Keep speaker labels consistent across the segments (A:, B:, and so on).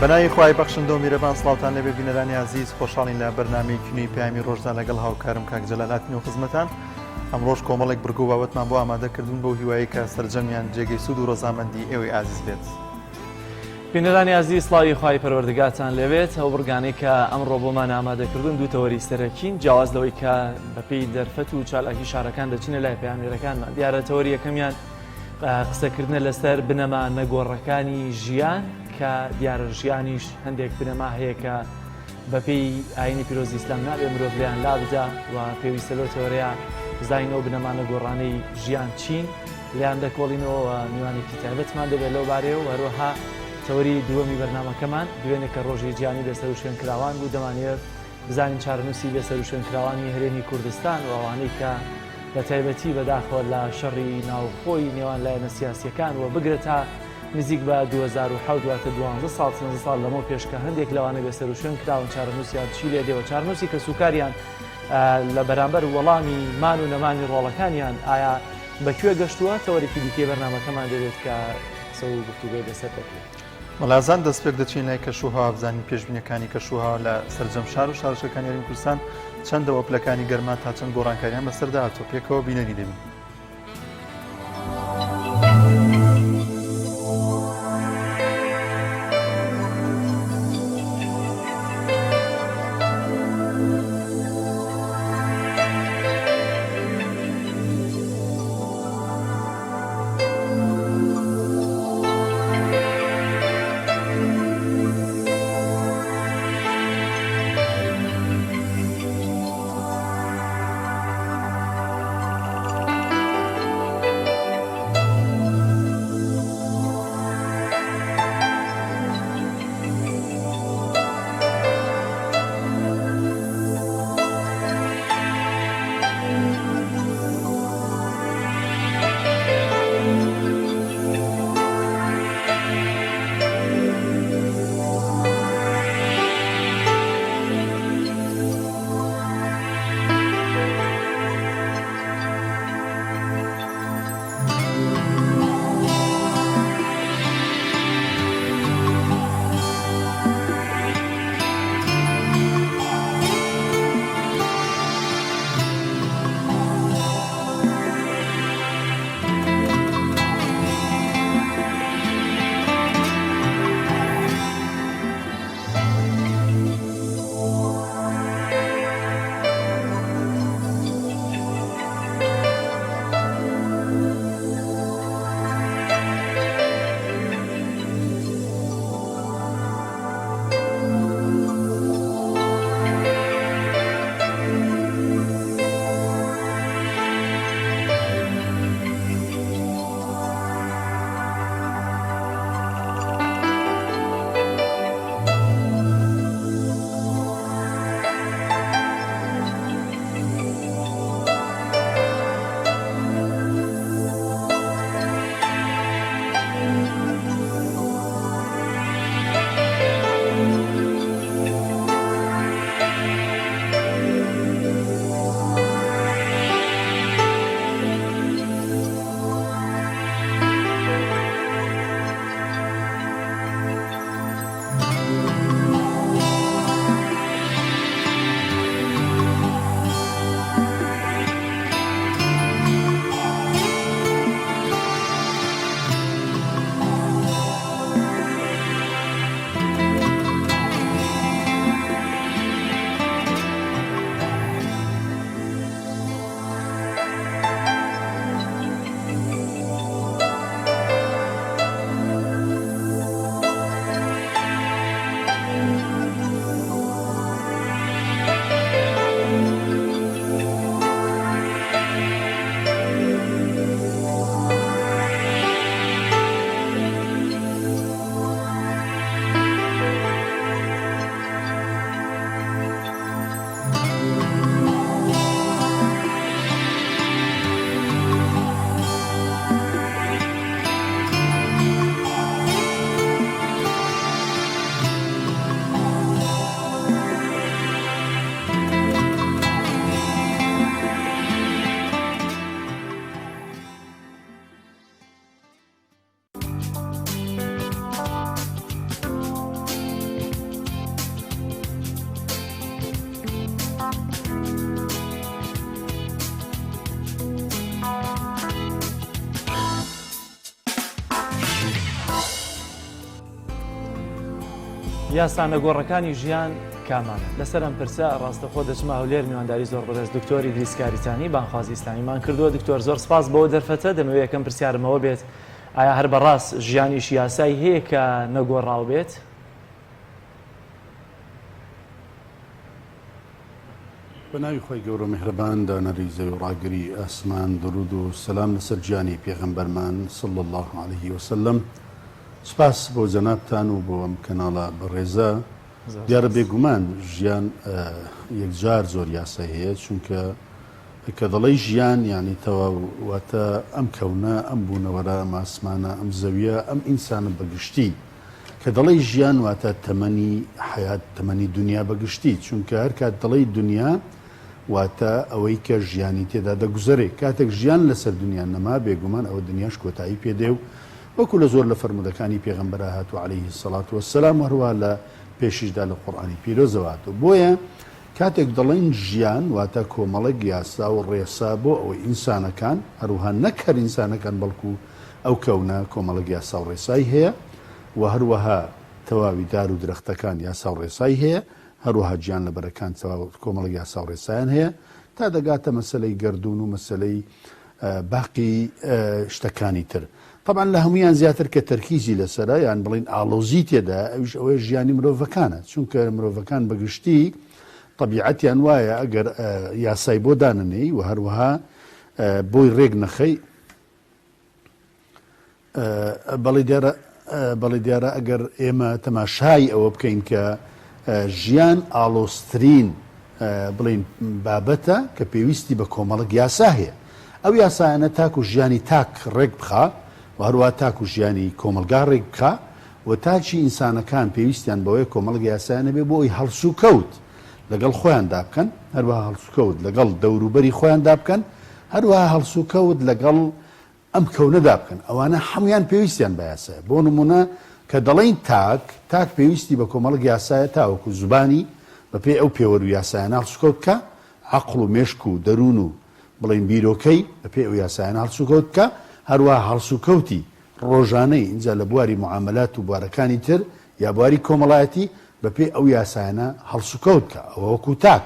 A: بەناوی خوای بەخشندە و میرەبان سڵاوتان لەبێ بینەرانی عزیز خۆشحاڵین لە بەرنامەی کینوی پەیامی ڕۆژدا لەگەڵ هاوکارم کاک جەلالات و خزمەتان ئەمڕۆژ کۆمەڵێک برگو و بابەتمان بۆ ئامادەکردوون بۆ هیوایی کە سەرجەمیان جێگەی سوود و ڕۆزامەندی ئێوەی عزیز بێت.
B: بینەرانی عزیز سڵاوی خوای پەروەردگارتان لەوێت ئەو بڕگانەی کە ئەمڕۆ بۆمان ئامادەکردوون دوو تەوەری سەرەکین جیاواز لەوەی کە بەپێی دەرفەت و چالاکی شارەکان دەچینە لای پەیامێرەکانمان. دیارە تەوەری یەکەمیان قسەکردنە لەسەر بنەما نەگۆڕەکانی ژیان کە دیارە ژیانیش هەندێک بنەما هەیە کە بەپێی ئاینی پیرۆزی ئیسلام نابێ مرۆڤ لێیان لابدا و پێویستە لەو تەوەرەیە بزانینەوە بنەما نەگۆڕانەی ژیان چین لیان دەکۆڵینەوە میوانێکی تایبەتمان دەبێت لەو بارەیە و هەروەها تەوەری دووەمی بەرنامەکەمان دوێنێ کە ڕۆژی گیانی لەسەر و شوێنکراوان بوو دەمانێت بزانین چارەنووسی لەسەر و شوێنکراوانی هەرێمی کوردستان و ئەوانەی کە بە تایبەتی بەداخەوە لە شەڕی ناوخۆی نێوان لایەنە سیاسیەکان و بگرێت تا نزیک بە 2007 دواتە 12 ساڵ 13 ساڵ لەمەوە پێشکە هەندێک لەوانە بەسەر و شوێن کراون چارەنووسیان چی لێ دێوە چارەنووسی کە سوکاریان لە بەرامبەر وەڵامی مان و نەمانی ڕۆڵەکانیان ئایا بەکوێ گەشتووە تەوەرێکی دیکەی بەرنامەکەمان دەبێت کە قسە و گفتوگۆی لەسەر دەکرێت.
A: مەلازان دەستپێک دەچین لای کەشوهاوا بزانین پێشبینیەکانی کەشوهاوا لە سەرجەم شار و شارەشەکانی هەرێمی کوردستان چەندەوە پلەکانی گەرما تا چەند گۆڕانکاریان بەسەردا هاتووە پێکەوە بینەری دەبین.
B: یاسا نەگۆڕەکانی ژیان کامانە لەسەر ئەم پرسە ڕاستەخۆ دەچمە هەولێر میوانداری زۆر بەدەست دکتۆری دریسکاریتانی بانخوازی ئیسلامیمان کردووە. دکتۆر زۆر سپاس بۆ دەرفەتە. دەمەوێت یەکەم پرسیارمەوە بێت ئایا هەر بەڕاست ژیانیش یاسای هەیە کە نەگۆڕاو بێت؟
C: بەناوی خۆی گەورە میهرەبان دانەری زەوی و ڕاگری ئاسمان درود و سەلام لەسەر گیانی پێغەمبەرمان صلی الله عليه وسلم. سپاس بۆ جەنابتان و بۆ ئەم کەناڵە بەڕێزە. دیارە بێگومان ژیان یەکجار زۆر یاسای هەیە، چونکە کە دەڵی ژیان یعنی تەواواتە ئەم کەونە، ئەم بوونەوەرە، ئەم ئاسمانە، ئەم زەویە، ئەم ئینسانە بەگشتی. کە دەڵی ژیان واتە تەمەنی حیات، تەمەنی دنیا بەگشتی، چونکە هەر کات دەڵی دنیا واتە ئەوەی کە ژیانی تێدا دەگوزارێت. کاتێک ژیان لەسەر دنیا نەما بێگومان ئەوە دنیاش کۆتایی پێدێ و وەکو لە زۆر لە فەرمودەکانی پێغەمبەرە هاتووە عەلەیهی سەڵات وەسەلام، هەروە لە پێشیشدا لە قورئانی پیرۆزەواتەوە. بۆیە کاتێک دەڵێن ژیان واتە کۆمەڵێک یاسا و ڕێسا بۆ ئەوەی ئینسانەکان، هەروها نەک هەر ئینسانەکان بەڵکو ئەو کەونە کۆمەڵێک یاسا و ڕێسای هەیە و هەروەها تەواوی دار و درەختەکان یاسا و ڕێسای هەیە، هەروەها گیان لەبەرەکان کۆمەڵێک یاسا و ڕێسایان هەیە، تا دەگاتە مەسەلەی گەردوون و مەسەلەی باقی شتەکانی تر. طبعا لە هەمویان زیاتر کە تەرکیزی لەسەرە یان بڵین ئاڵۆزی تێدا، ئەویش ئەوەی ژیانی مرۆڤەکانە، چونکە مرۆڤەکان بەگشتی طبیعەتیان وایە ئەگەر یاسای بۆ داننەی و هەروەها بۆی ڕێک نەخەی بەڵێ دیارە ئەگەر ئێمە تەماشای ئەوە بکەین کە ژیان ئاڵۆسترین بڵین بابەتە کە پێویستی بە کۆمەڵک یاسا هەیە. ئەو یاسایانە تاکو ژیانی تاک ڕێک بخە و هەروە تاکو ژیانی کۆمەلگا ڕێک بخە و تاچی ئینسانەکان پێویستیان بەوەی کۆمەڵک یاسایانە بێ بۆ ئەوی هەڵسو کەوت لەگەڵ خۆیاندا بکەن، هەروەها هەڵسو کەوت لەگەڵ دەوروبەری خۆیاندا بکەن، هەروەها هەڵسو کەوت لەگەڵ ئەم کەونەدا بکەن. ئەوانە هەمویان پێویستیان بە یاسایە. بۆ نمونە کە دەڵێن تاک پێویستی بە کۆمەڵک یاسایە تاوەکو زوبانی بەپێ ئەو پێوەرو یاسایانە هەڵسوکەوت بکە، عەقڵ و مێشک و دەروون و بڵین بیرۆکەی بەپێ ئەو یاسایانە هەڵسوکەوت بکە، هەروەها هەڵسوکەوتی ڕۆژانەی اینجا لە بواری معاملات و بوارەکانی تر یا بواری کۆمەڵایەتی بەپێ ئەو یاسایانە هەڵسوکەوت بکە. ئەوە وەکو تاک.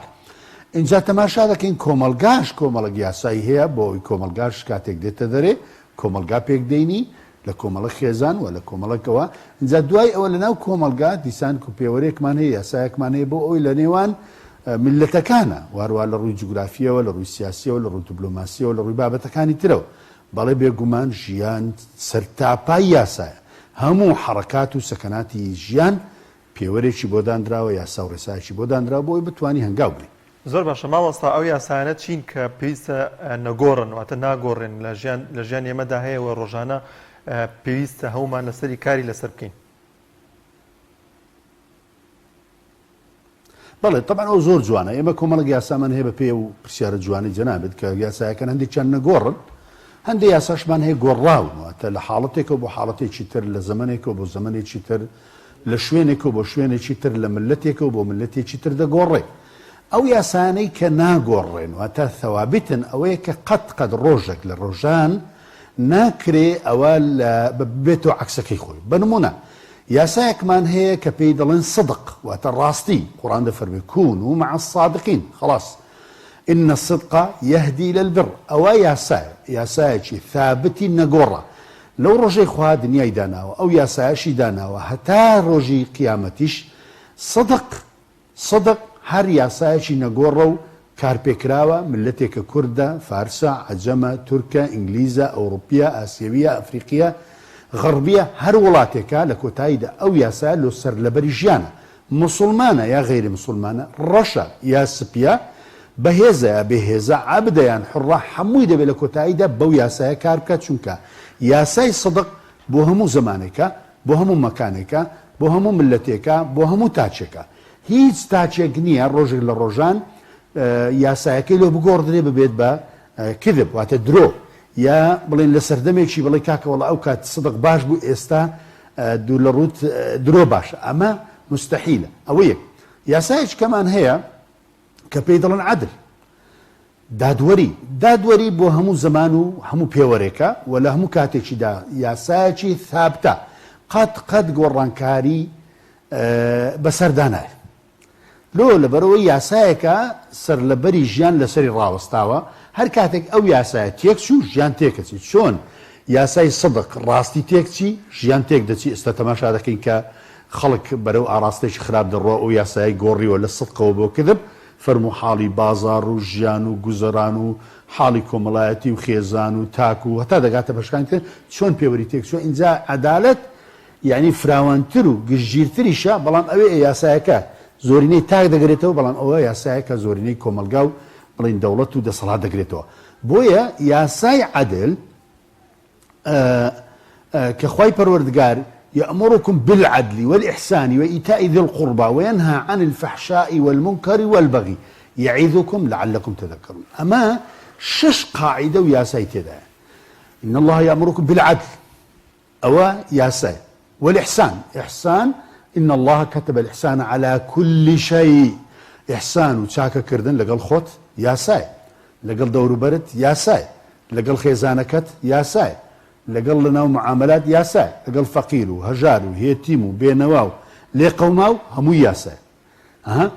C: اینجا تەماشا دەکەین کۆمەلگاش کۆمەڵک یاسایی هەیە، بۆ ئەوی کۆمەلگاش کاتێک دێتە دەرێ کۆمەلگا پێک دەینی لە کۆمەڵک خێزان و لە کۆمەڵکەوە. اینجا دوای ئەوە لەناو کۆمەلگا دیسان و پێوەرێکمان هەیە، یاسایەکمان هەیە بۆ ئەوی لە نێوان میلەتەکانە، وارووا لە ڕووی جوگرافیەوە، لە ڕووی سیاسیەوە، لە ڕووی دیپلۆماسیەوە، لە ڕووی بابەتەکانی ترەوە. بەڵێ بێگومان ژیان سەرتاپای یاسایە. هەموو حەڕەکات و سەکەناتی ژیان پێوەرێکی بۆ دانراوە، یاسا و ڕێسایەکی بۆ دانراوە بۆ ئەوی بتوانی هەنگاو بڵێ.
A: زۆر باشە ماوەستا ئەو یاسایانە چین کە پێویستە نەگۆڕن واتە ناگۆڕێن لە ژیان ئێمەدا هەیەوە ڕۆژانە پێویستە هەومان لەسەری کاری لەسەر بکەین.
C: بەڵێ طبعا ئەو زۆر جوانە. ئێمە کۆمەڵک یاسامان هەیە بە پێ و پرسیارە جوانی جەنابێت کە یاسایەکان هەندێکیان نەگۆڕن، هەندێک یاساشمان هەیە گۆڕاون، واتە لە حاڵەتێکەوە بۆ حاڵەتێکی تر، لە زەمانێکەوە بۆ زەمانێکی تر، لە شوێنێکەوە بۆ شوێنێکی تر، لە ملەتێکەوە بۆ ملەتێکی تر دەگۆڕێ. ئەو یاسانەی کە ناگۆڕێن واتە ثەوابتن ئەوەیە کە قەت ڕۆژێک لە ڕۆژان ناکرێ ئەوە بێتەوە عەکسەکەی خۆی. بەنمونە یاسایەکمان هەیە کە پێی دەڵێن صدق واتە ڕاستی. قورئان دەفەرمێ کونوا مع الصادقین. خلاص إن الصدق يهدي إلى البر. ئەوە یاسایەکی ثابتی نەگۆڕە. لەو ڕۆژەی خوا دنیای داناوە ئەو یاسایەشی داناوە هەتا ڕۆژی قیامەتیش صدق هەر یاسایەکی نەگۆڕە و کارپێکراوە ملەتێکە کوردە، فارسە، عەجەمە، تورکە، ئینگلیزە، ئەوروپیە، ئاسیویە، ئەفریقیە، غەربیە، هەر وڵاتێکە لە کۆتاییدا ئەو یاسایە لۆ سەر لەبەری ژیانە. مسلمانە یا غەیری مسلمانە، ڕەشە یا سپیە، بەهێزە یا بێهێزە، عەبدە یان حوڕە، هەمووی دەبێت لە کۆتاییدا بەو یاسایە کار بکات، چونکە یاسای صدق بۆ هەموو زەمانێکە، بۆ هەموو مەکانێکە، بۆ هەموو ملەتێکە، بۆ هەموو تاچێکە. هیچ تاچێک نییە ڕۆژێک لە ڕۆژان یاسایەکەی لۆ بگۆڕدرێ ببێت بە کذب واتە درۆ، یا بڵێن لە سەردەمێکی بڵێ کاکە وەڵا ئەو کات صدق باش بوو ئێستا دوو لە ڕوت درۆ باشە. ئەمە مستەحیلە. ئەوە یەک. یاسایەکەمان هەیە کە پێی دەڵێن عەدل، دادوەری بۆ هەموو زەمان و هەموو پێوەرێکە و لە هەموو کاتێکیدا یاسایەکی ثابتە. قەت گۆڕانکاری بەسەردانایە لۆ لەبەرەوەی یاسایەکە سەر لەبەری ژیان لەسەری ڕاوەستاوە هەر کاتێک ئەو یاسایە تێکچی و ژیان تێکەچی چۆن یاسای سەدق ڕاستی تێکچی ژیان تێک دەچی ئێستا تەماشا دەکەین کە خەڵک بەرەو ئاراستێکی خراپ دەڕۆ ئەو یاسایی گۆڕیوە لە سەدقەوە بۆ کردب فەرموو حاڵی بازار و ژیان و گوزەران و حاڵی کۆمەڵایەتی و خێزان و تاک و هەتا دەگاتە بەشکان کرد چۆن پێوەری تێک چۆن اینجا عەدالەت یعنی فراوانتر و گشتگیرتریشە بەڵام ئەوێ یاسایەکە زۆرینەی تاک دەگرێتەوە بەڵام ئەوە یاسایەکە زۆرینەی کۆمەلگا و بڵین دەوڵەت و دەسەڵات دەگرێتەوە بۆیە یاسای عەدل کە خوای پەروەردگار يأمركم بالعدل والإحسان وإيتاء ذي القربى وينهى عن الفحشاء والمنكر والبغي يعظكم لعلكم تذكرون أما شش قاعدة وياساي تدا إن الله يأمركم بالعدل أو ياساي والإحسان إحسان إن الله كتب الإحسان على كل شيء إحسان وشاكا كردن لقل خوت ياساي لقل دور برد ياساي لقل خيزانكت ياساي لەگەڵ لەناو معاملات یاسای لەگەڵ فەقیر و هەژار و هێتیم و بێنەوا و لێ قەوما و هەمووی یاسای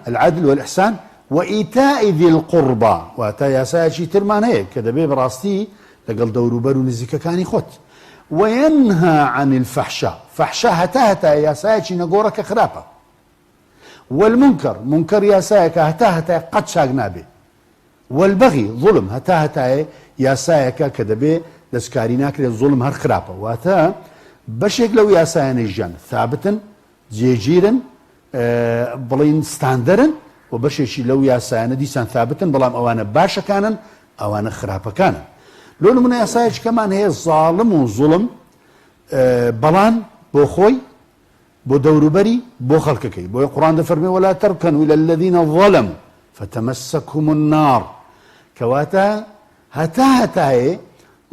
C: العدل والإحسان وإيتاء ذي القربى واتە یاسایەکی ترمان هەیە کە دەبێ بەڕاستی لەگەڵ دەوروبەر و نزیکەکانی خۆت وينهى عن الفحشاء فحشاء هەتا یاسایەکی نەگۆڕە کە خراپە والمنكر منكر یاسایەکە هەتا قەت چاک نابێ والبغي ظلم هەتا یاسایەکە کە دەبێ دەستکاری ناکرێت زوڵم هەر خراپە واتە بەشێک لەو یاسایانەی ژیان ثابتن جێگیرن بڵین ستاندەرن و بەشێکی لەو یاسایانە دیسان ثابتن بەڵام ئەوانە باشەکانن ئەوانە خراپەکانن لۆ نمونە یاسایەکەمان هەیە زاڵم و زوڵم بەڵان بۆ خۆی بۆ دەوروبەری بۆ خەڵکەکەی بۆی قورئان دەفەرمێ ولا تركنوا إلى الذين ظلموا فتمسكهم النار کەواتە هەتا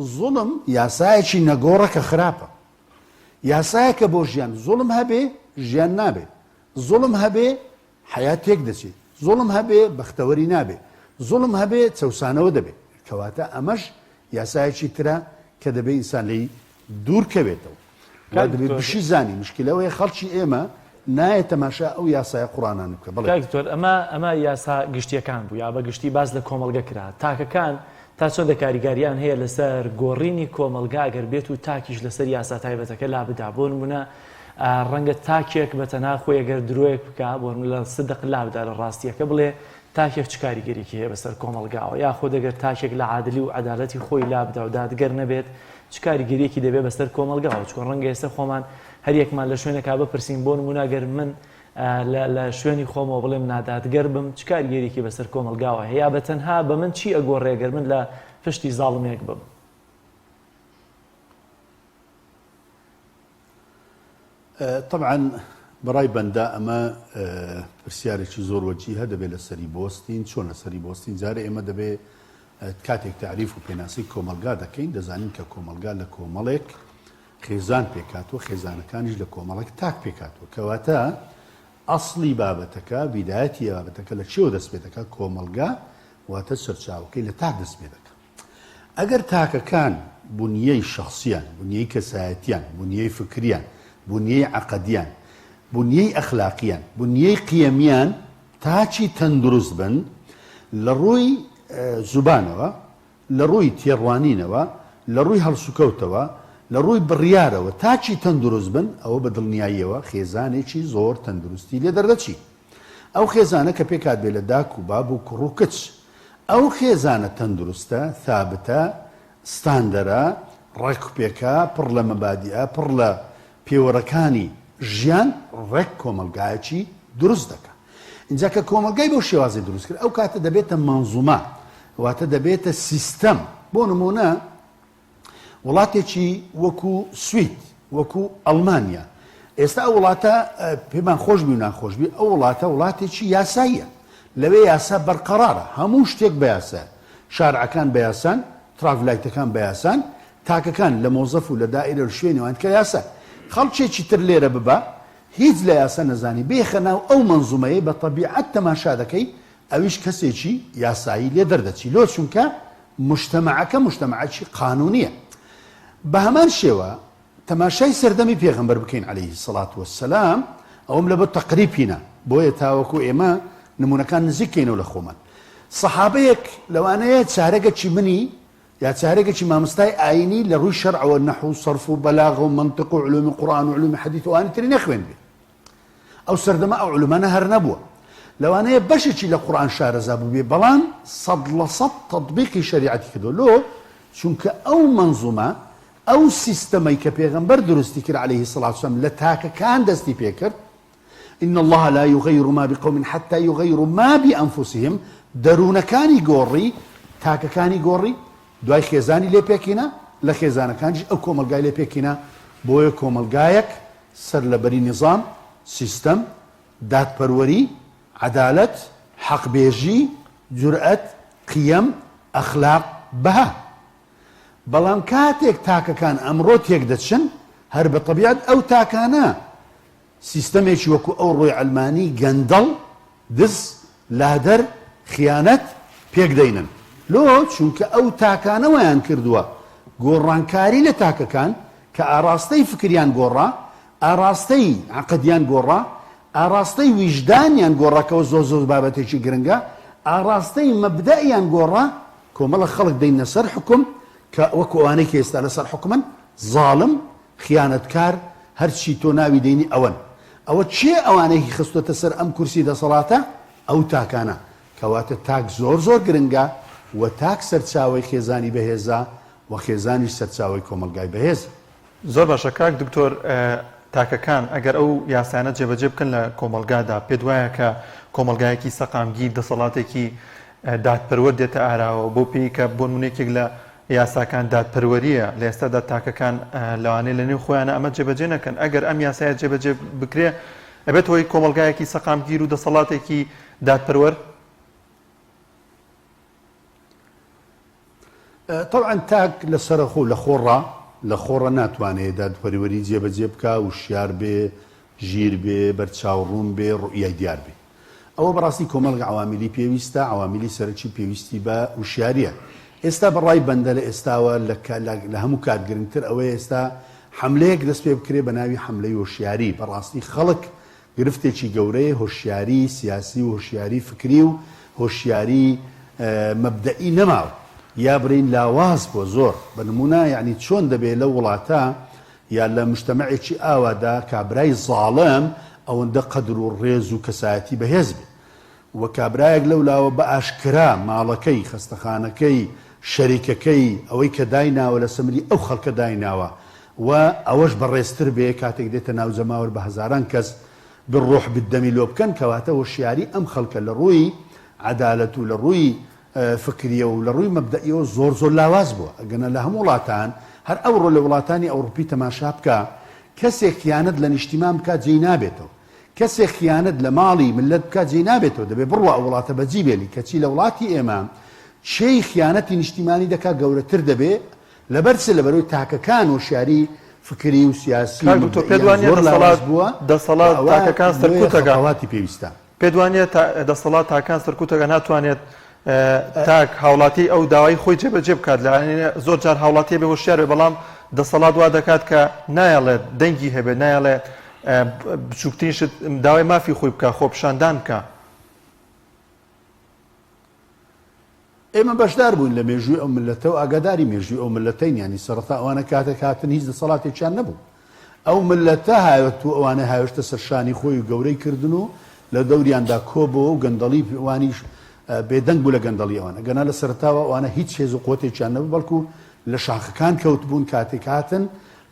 C: زوڵم یاسایەکی نەگۆڕە کە خراپە یاسایەکە بۆ ژیان زوڵم هەبێ ژیان نابێ زوڵم هەبێ حەیات تێک دەچێت زوڵم هەبێ بەختەوەری نابێ زوڵم هەبێ چەوسانەوە دەبێت کەواتە ئەمەش یاسایەکی ترە کە دەبێ ئینسان لێی دوور کەوێتەوە دەبێت بشی زانی مشکلەوەی خەڵکی ئێمە نایە تەماشا ئەو یاسایە قورئانان بکە
B: بڵێ ئەمە یاسا گشتیەکان بوو یا بە گشتی باز لە کۆمەڵگە کرا تاکەکان تا چۆن کاریگاریان هەیە لەسەر گۆڕینی کۆمەلگا گەر بێت و تاکیش لەسەر یاسا تایبەتەکە لا بدا بۆ نمونە ڕەنگە تاکێک بەتەنها خۆی ئەگەر درۆیەک بکە بۆ لە سدق لا بدا لە ڕاستیەکە بڵێ تاکێک چ کاریگەریکی هەیە بەسەر کۆمەلگاوە یا خۆ دەگەر تاکێک لە عادلی و عەدالەتی خۆی لا بدا و دادگەر نەبێت چ کاریگەریەکی دەبێت بەسەر کۆمەلگاوە چۆن ڕەنگە ئێستا خۆمان هەر یەکمان لە شوێنێکا بپرسین بۆ نمونە گەر من لە شوێنی خۆمەوە بڵێم نادادگەر بم چ کاریگەریەکی بەسەر کۆمەلگاوە هەیە بەتەنها بە من چی ئەگۆڕێگەر من لە پشتی زاڵمێک بم
C: طبعا بەڕای بەندا ئەمە پرسیارێکی زۆر وەجیهە دەبێت لە سەری بۆستین چۆن لە سەری بۆستین جارە ئێمە دەبێت کاتێک تعریف و پێناسی کۆمەلگا دەکەین دەزانین کە کۆمەلگا لە کۆمەڵێک خێزان پێکاتوە خێزانەکانیش لە کۆمەڵێک تاک پێکاتوە کەواتە ئەسڵی بابەتەکە بیدایەتی بابەتەکە لە چێوە دەست پێ دەکات کۆمەلگا واتە سەرچاوەکەی لە تاک دەست پێ دەکات ئەگەر تاکەکان بنیەی شخصیان بنیەی کەسایەتیان بنیەی فکریان بنیەی عەقەدیان بنیەی ئەخلاقیان بنیەی قیەمیان تاچی تەندروست بن لە ڕووی زوبانەوە لە ڕووی تێڕوانینەوە لە ڕووی هەڵسوکەوتەوە لە ڕووی بڕیارەوە تاچی تەندروست بن ئەوە بە دڵنیاییەوە خێزانێکی زۆر تەندروستی لێ دەردەچی ئەو خێزانە کە پێکات بێ لە داک و باب و کوڕ و کچ ئەو خێزانە تەندروستە ثابتە ستاندەرە ڕێک و پێکە پڕ لە مەبادیئە پڕ لە پێوەڕەکانی ژیان ڕێک کۆمەلگایەکی دروست دەکات اینجا کە کۆمەلگای بۆ شێوازی دروست کرد ئەو کاتە دەبێتە مەنزومە واتە دەبێتە سیستەم بۆ نمونە وڵاتێکی وەکو سوید وەکو ئەڵمانیا ئێستا ئەو وڵاتە پێمان خۆشبی و ناخۆشبی ئەو وڵاتە وڵاتێکی یاساییە لەوێ یاسا بەرقەرارە هەموو شتێک بە یاسا شارعەکان بە یاسان ترافلایتەکان بە یاسان تاکەکان لە مۆزەف و لە دائیرە و شوێنیوان کە یاسا خەڵکێکی تر لێرە ببە هیچ لە یاسا نەزانی بێخە ناو ئەو مەنزومەیە بە تەبیعەت تەماشا دەکەی ئەویش کەسێکی یاسایی لێ دەردەچی لۆ چونکە مجتەمەعەکە مجتەمەعەکی قانونیە بە هەمان شێوە تەماشای سەردەمی پێغەمبەر بکەین عەلەیهی سەڵات وەسسەلام ئەوم لە بە تەقریبینە بۆیە تاوەکو ئێمە نمونونەکان نزیکەینەوە لە خۆمان سەحابەیەک لەوانەیە چارەگەکی منی یا چارێکێکی مامۆستای ئاینی لە ڕووی شەرعەوە نەحو سەرف و بەلاغ و منطق و علومی قورئان و علومی حەدیث و ئەوانی تری نەخوێن بێ ئەو سەردەما ئەو علومانە هەر نەبووە لەوانەیە بەشێکی لە قورئان شارەزا بوو بێ بەڵام 100% تەطبیقی شەریعەتی کردو لۆ چونکە ئەو منزومە ئەو سیستەمەی کە پێغەمبەر دروستی کرد عەلەیهی سەڵات وسەلام لە تاکەکان دەستی پێ کرد إن الله لا يغير ما بقوم حتى يغيروا ما بأنفسهم دەروونەکانی گۆڕی تاکەکانی گۆڕی دوای خێزانی لێ پێکینە لە خێزانەکانیش ئەو کۆمەلگای لێ پێکینە بۆیە کۆمەلگایەک سەر لەبەری نظام سیستەم دادپەروەری عەدالەت حەقبێژی جورئەت قیەم ئەخلاق بەها بەڵام کاتێک تاکەکان ئەمڕۆ تێک دەچن هەر بە طەبیعەت ئەو تاکانە سیستەمێکی وەکو ئەو ڕۆی ئەلمانی گەندەڵ دز لادەر خیانەت پێک دەینن لۆ چونکە ئەو تاکانەوەیان کردووە گۆڕانکاری لە تاکەکان کە ئاراستەی فکریان گۆڕا ئاراستەی عەقەدیان گۆڕا ئاراستەی ویژدانیان گۆڕاکەوە زۆر زۆر بابەتێکی گرنگە ئاراستەی مەبدەئیان گۆڕا کۆمەڵە خەڵک دەینە سەر حکم کە وەکو ئەوانەی کە ئێستا لەسەر حکمن زاڵم خیانەتکار هەرچی تۆ ناوی دەینی ئەوەن ئەوە چێ ئەوانەی خستۆتە سەر ئەم کورسی دەسەڵاتە ئەو تاکانە کەواتە تاک زۆر زۆر گرنگە و تاک سەرچاوی خێزانی بەهێزە و خێزانیش سەرچاوی کۆمەلگای بەهێز
A: زۆر باشە کاک دکتۆر تاکەکان ئەگەر ئەو یاسانە جێبەجێ بکەن لە کۆمەلگادا پێت وایە کە کۆمەلگایەکی سەقامگیر دەسەڵاتێکی دادپەروەر دێتە ئاراوە بۆ پێی کە بۆ نمونێکێک لە یاساکان دادپەروەریە لە ئێستادا تاکەکان لەوانەیە لە نێو خۆیانە ئەمە جێبەجێ نەکەن ئەگەر ئەم یاسایە جێبەجێ بکرێ ئەبێت هۆی کۆمەلگایەکی سەقامگیر و دەسەڵاتێکی دادپەروەر
C: طبعا تاک لەسەرخۆ لە خۆڕە ناتوانێت دادپەروەری جێبەجێ بکە و شیار بێ ژیر بێ بەرچاوڕوون بێ ڕوئیای دیار بێ ئەوە بەڕاستی کۆمەڵگە عوامیلی پێویستە عوامیلی سەرەکی پێویستی بە وشیاریە ئێستا بەڕای بەندە لە ئێستاوە لە هەموو کات گرنگتر ئەوەیە ئێستا حملەیەک دەست پێ بکرێ بە ناوی حملەی هۆشیاری بەڕاستی خەڵک گرفتێکی گەورەیە هۆشیاری سیاسی و هۆشیاری فکری و هۆشیاری مەبدەئی نەماوە یا برین لاواز بۆ زۆر بە نمونە یعنی چۆن دەبێت لە وڵاتە یا لە مجتەمەعێکی ئاوادا کابرای زاڵم ئەوەندە قەدر و ڕێز و کەسایەتی بەهێز بێت وە کابرایەک لەولاوە بە ئاشکرا ماڵەکەی خەستەخانەکەی شەریکەکەی ئەوەی کە دایناوە لە سەمری ئەو خەڵکە دایناوە و ئەوەش بەڕێزتر بێ کاتێک دێتە ناو جەماوەر بە هەزاران کەس بڕۆح بدەمی لۆ بکەن کەواتە هۆشیاری ئەم خەڵکە لە ڕووی عەدالەت و لە ڕووی فکریە و لە ڕووی مەبدەئیەوە زۆر زۆر لاواز بووە ئەگەنە لە هەموو وڵاتان هەر ئەوڕۆ لە وڵاتانی ئەوروپی تەماشا بکە کەسێک خیانەت لە نیشتیمان بکات جێی نابێتەوە کەسێک خیانەت لە ماڵی ملت بکات جێی نابێتەوە دەبێت بڕوا ئەو وڵاتە بەجی بێنی کەچی لە وڵاتی ئێمە چێی خیانەتی نیشتیمانی دەکات گەورەتر دەبێ لەبەرچ لەبەرەوەی تاکەکان و شیاری فکری و سیاسی
A: دەسەڵات تاکەکان
C: سەرکوتەگاواتی پێویستە
A: پێ وانە دەسەڵات تاکان سەرکوتەکە ناتوانێت تاک هاوڵاتی ئەو داوای خۆی جێبەجێ بکات لە زۆر جار هاوڵاتی بێ هۆشیار بێ بەڵام دەسەڵات وا دەکات کە نایەڵێت دەنگی هەبێت نایەڵێت بچووکترینشت داوای مافی خۆی بکە خۆپشاندان بکە
C: ئێمە بەشدار بووین لە مێژووی ئەو ملەتە و ئاگاداری مێژووی ئەو ملەتەین ینی سەرەتا ئەوانە کاتێک هاتن هیچ دەسەڵاتێکیان نەبوو ئەو ملەتە هاوێت و ئەوانە هاوێشتە سەرشانی خۆی و گەورەی کردن و لە دەوریاندا کۆبەوە و گەندەڵی وانیش بێدەنگ بوو لە گەندەڵی ئەوانە گەنا لە سەرتاوە ئەوانە هیچ هێز و قوتێکیان نەبوو بەڵکو لە شاخەکان کەوت بوون کاتێک هاتن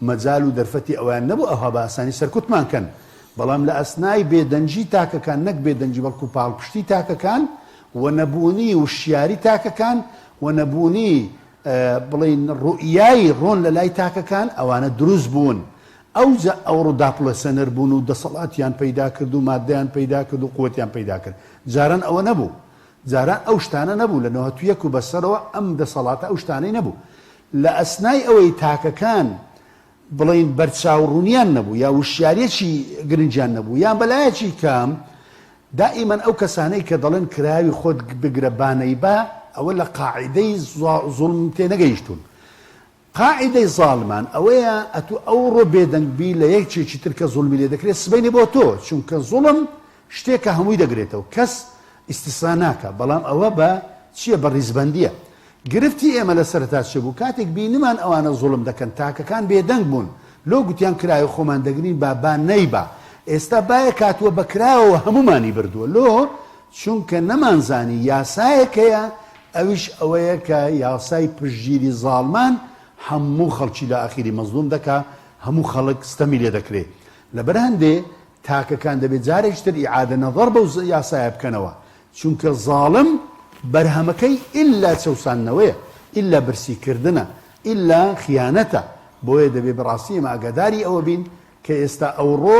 C: مەجال و دەرفەتی ئەویان نەبوو ئەوها بە ئاسانی سەرکوتمان کەن بەڵام لە ئەسنای بێدەنجی تاکەکان نەک بێدەنجی بەڵکو پاڵپشتی تاکەکان و نەبوونی وشیاری تاکەکان و نەبوونی بڵین ڕوئیایی ڕۆن لە لای تاکەکان ئەوانە دروست بوون ئەو ڕووداپڵە سەنەر بوون و دەسەڵاتیان پەیدا کرد و مادەیان پەیدا کرد و قوتیان پەیدا کرد جاران ئەوە نەبوو جاران ئەو شتانە نەبوو لە نەوەتویەک و بەسەرەوە ئەم دەسەڵاتە ئەو شتانەی نەبوو لە ئەسنای ئەوەی تاکەکان بڵین بەرچاوڕوونیان نەبوو یا وشیارێکی گرنجیان نەبوو یان بەلایەکی کام دائیمەن ئەو کەسانەی کە دەڵێن کراوی خۆت بگرە بانەی با ئەوە لە قاعیدەی زوڵم تێ نەگەیشتون قاعدەی زاڵمان ئەوەیە ئەتو ئەوڕۆ بێدەنگبی لە یەکێکی تر کە زوڵمی لێ دەکرێت سبەینی بۆ تۆ چونکە زوڵم شتێکە هەمووی دەگرێتەوە کەس ئیستیسا ناکە بەڵام ئەوە بە چییە بە ڕیزبەندیە گرفتی ئێمە لە سەرتا چ بوو کاتێک بینیمان ئەوانە زوڵم دەکەن تاکەکان بێدەنگ بوون لۆ گوتیان کرایە خۆمان دەگرین با نەیبا ئێستا باە کاتووە بەکراوە هەمومانی بردووە لۆ چونکە نەمانزانی یاسایەکەیە ئەویش ئەوەیە کە یاسای پشگیری زاڵمان هەموو خەڵکی لە ئاخیری مەزلوم دەکا هەموو خەڵک ستەمی لێ دەکرێت لەبەر هەندێ تاکەکان دەبێت جارێکتر ئیعادە نەظەر بەو یاسایە بکەنەوە چونکە زاڵم بەرهەمەکەی ئللا چەوسانەوەیە ئللا برسیکردنە ئللا خیانەتە بۆیە دەبێت بەڕاستی ئێمە ئاگاداری ئەوە بین کە ئێستا ئەوڕۆ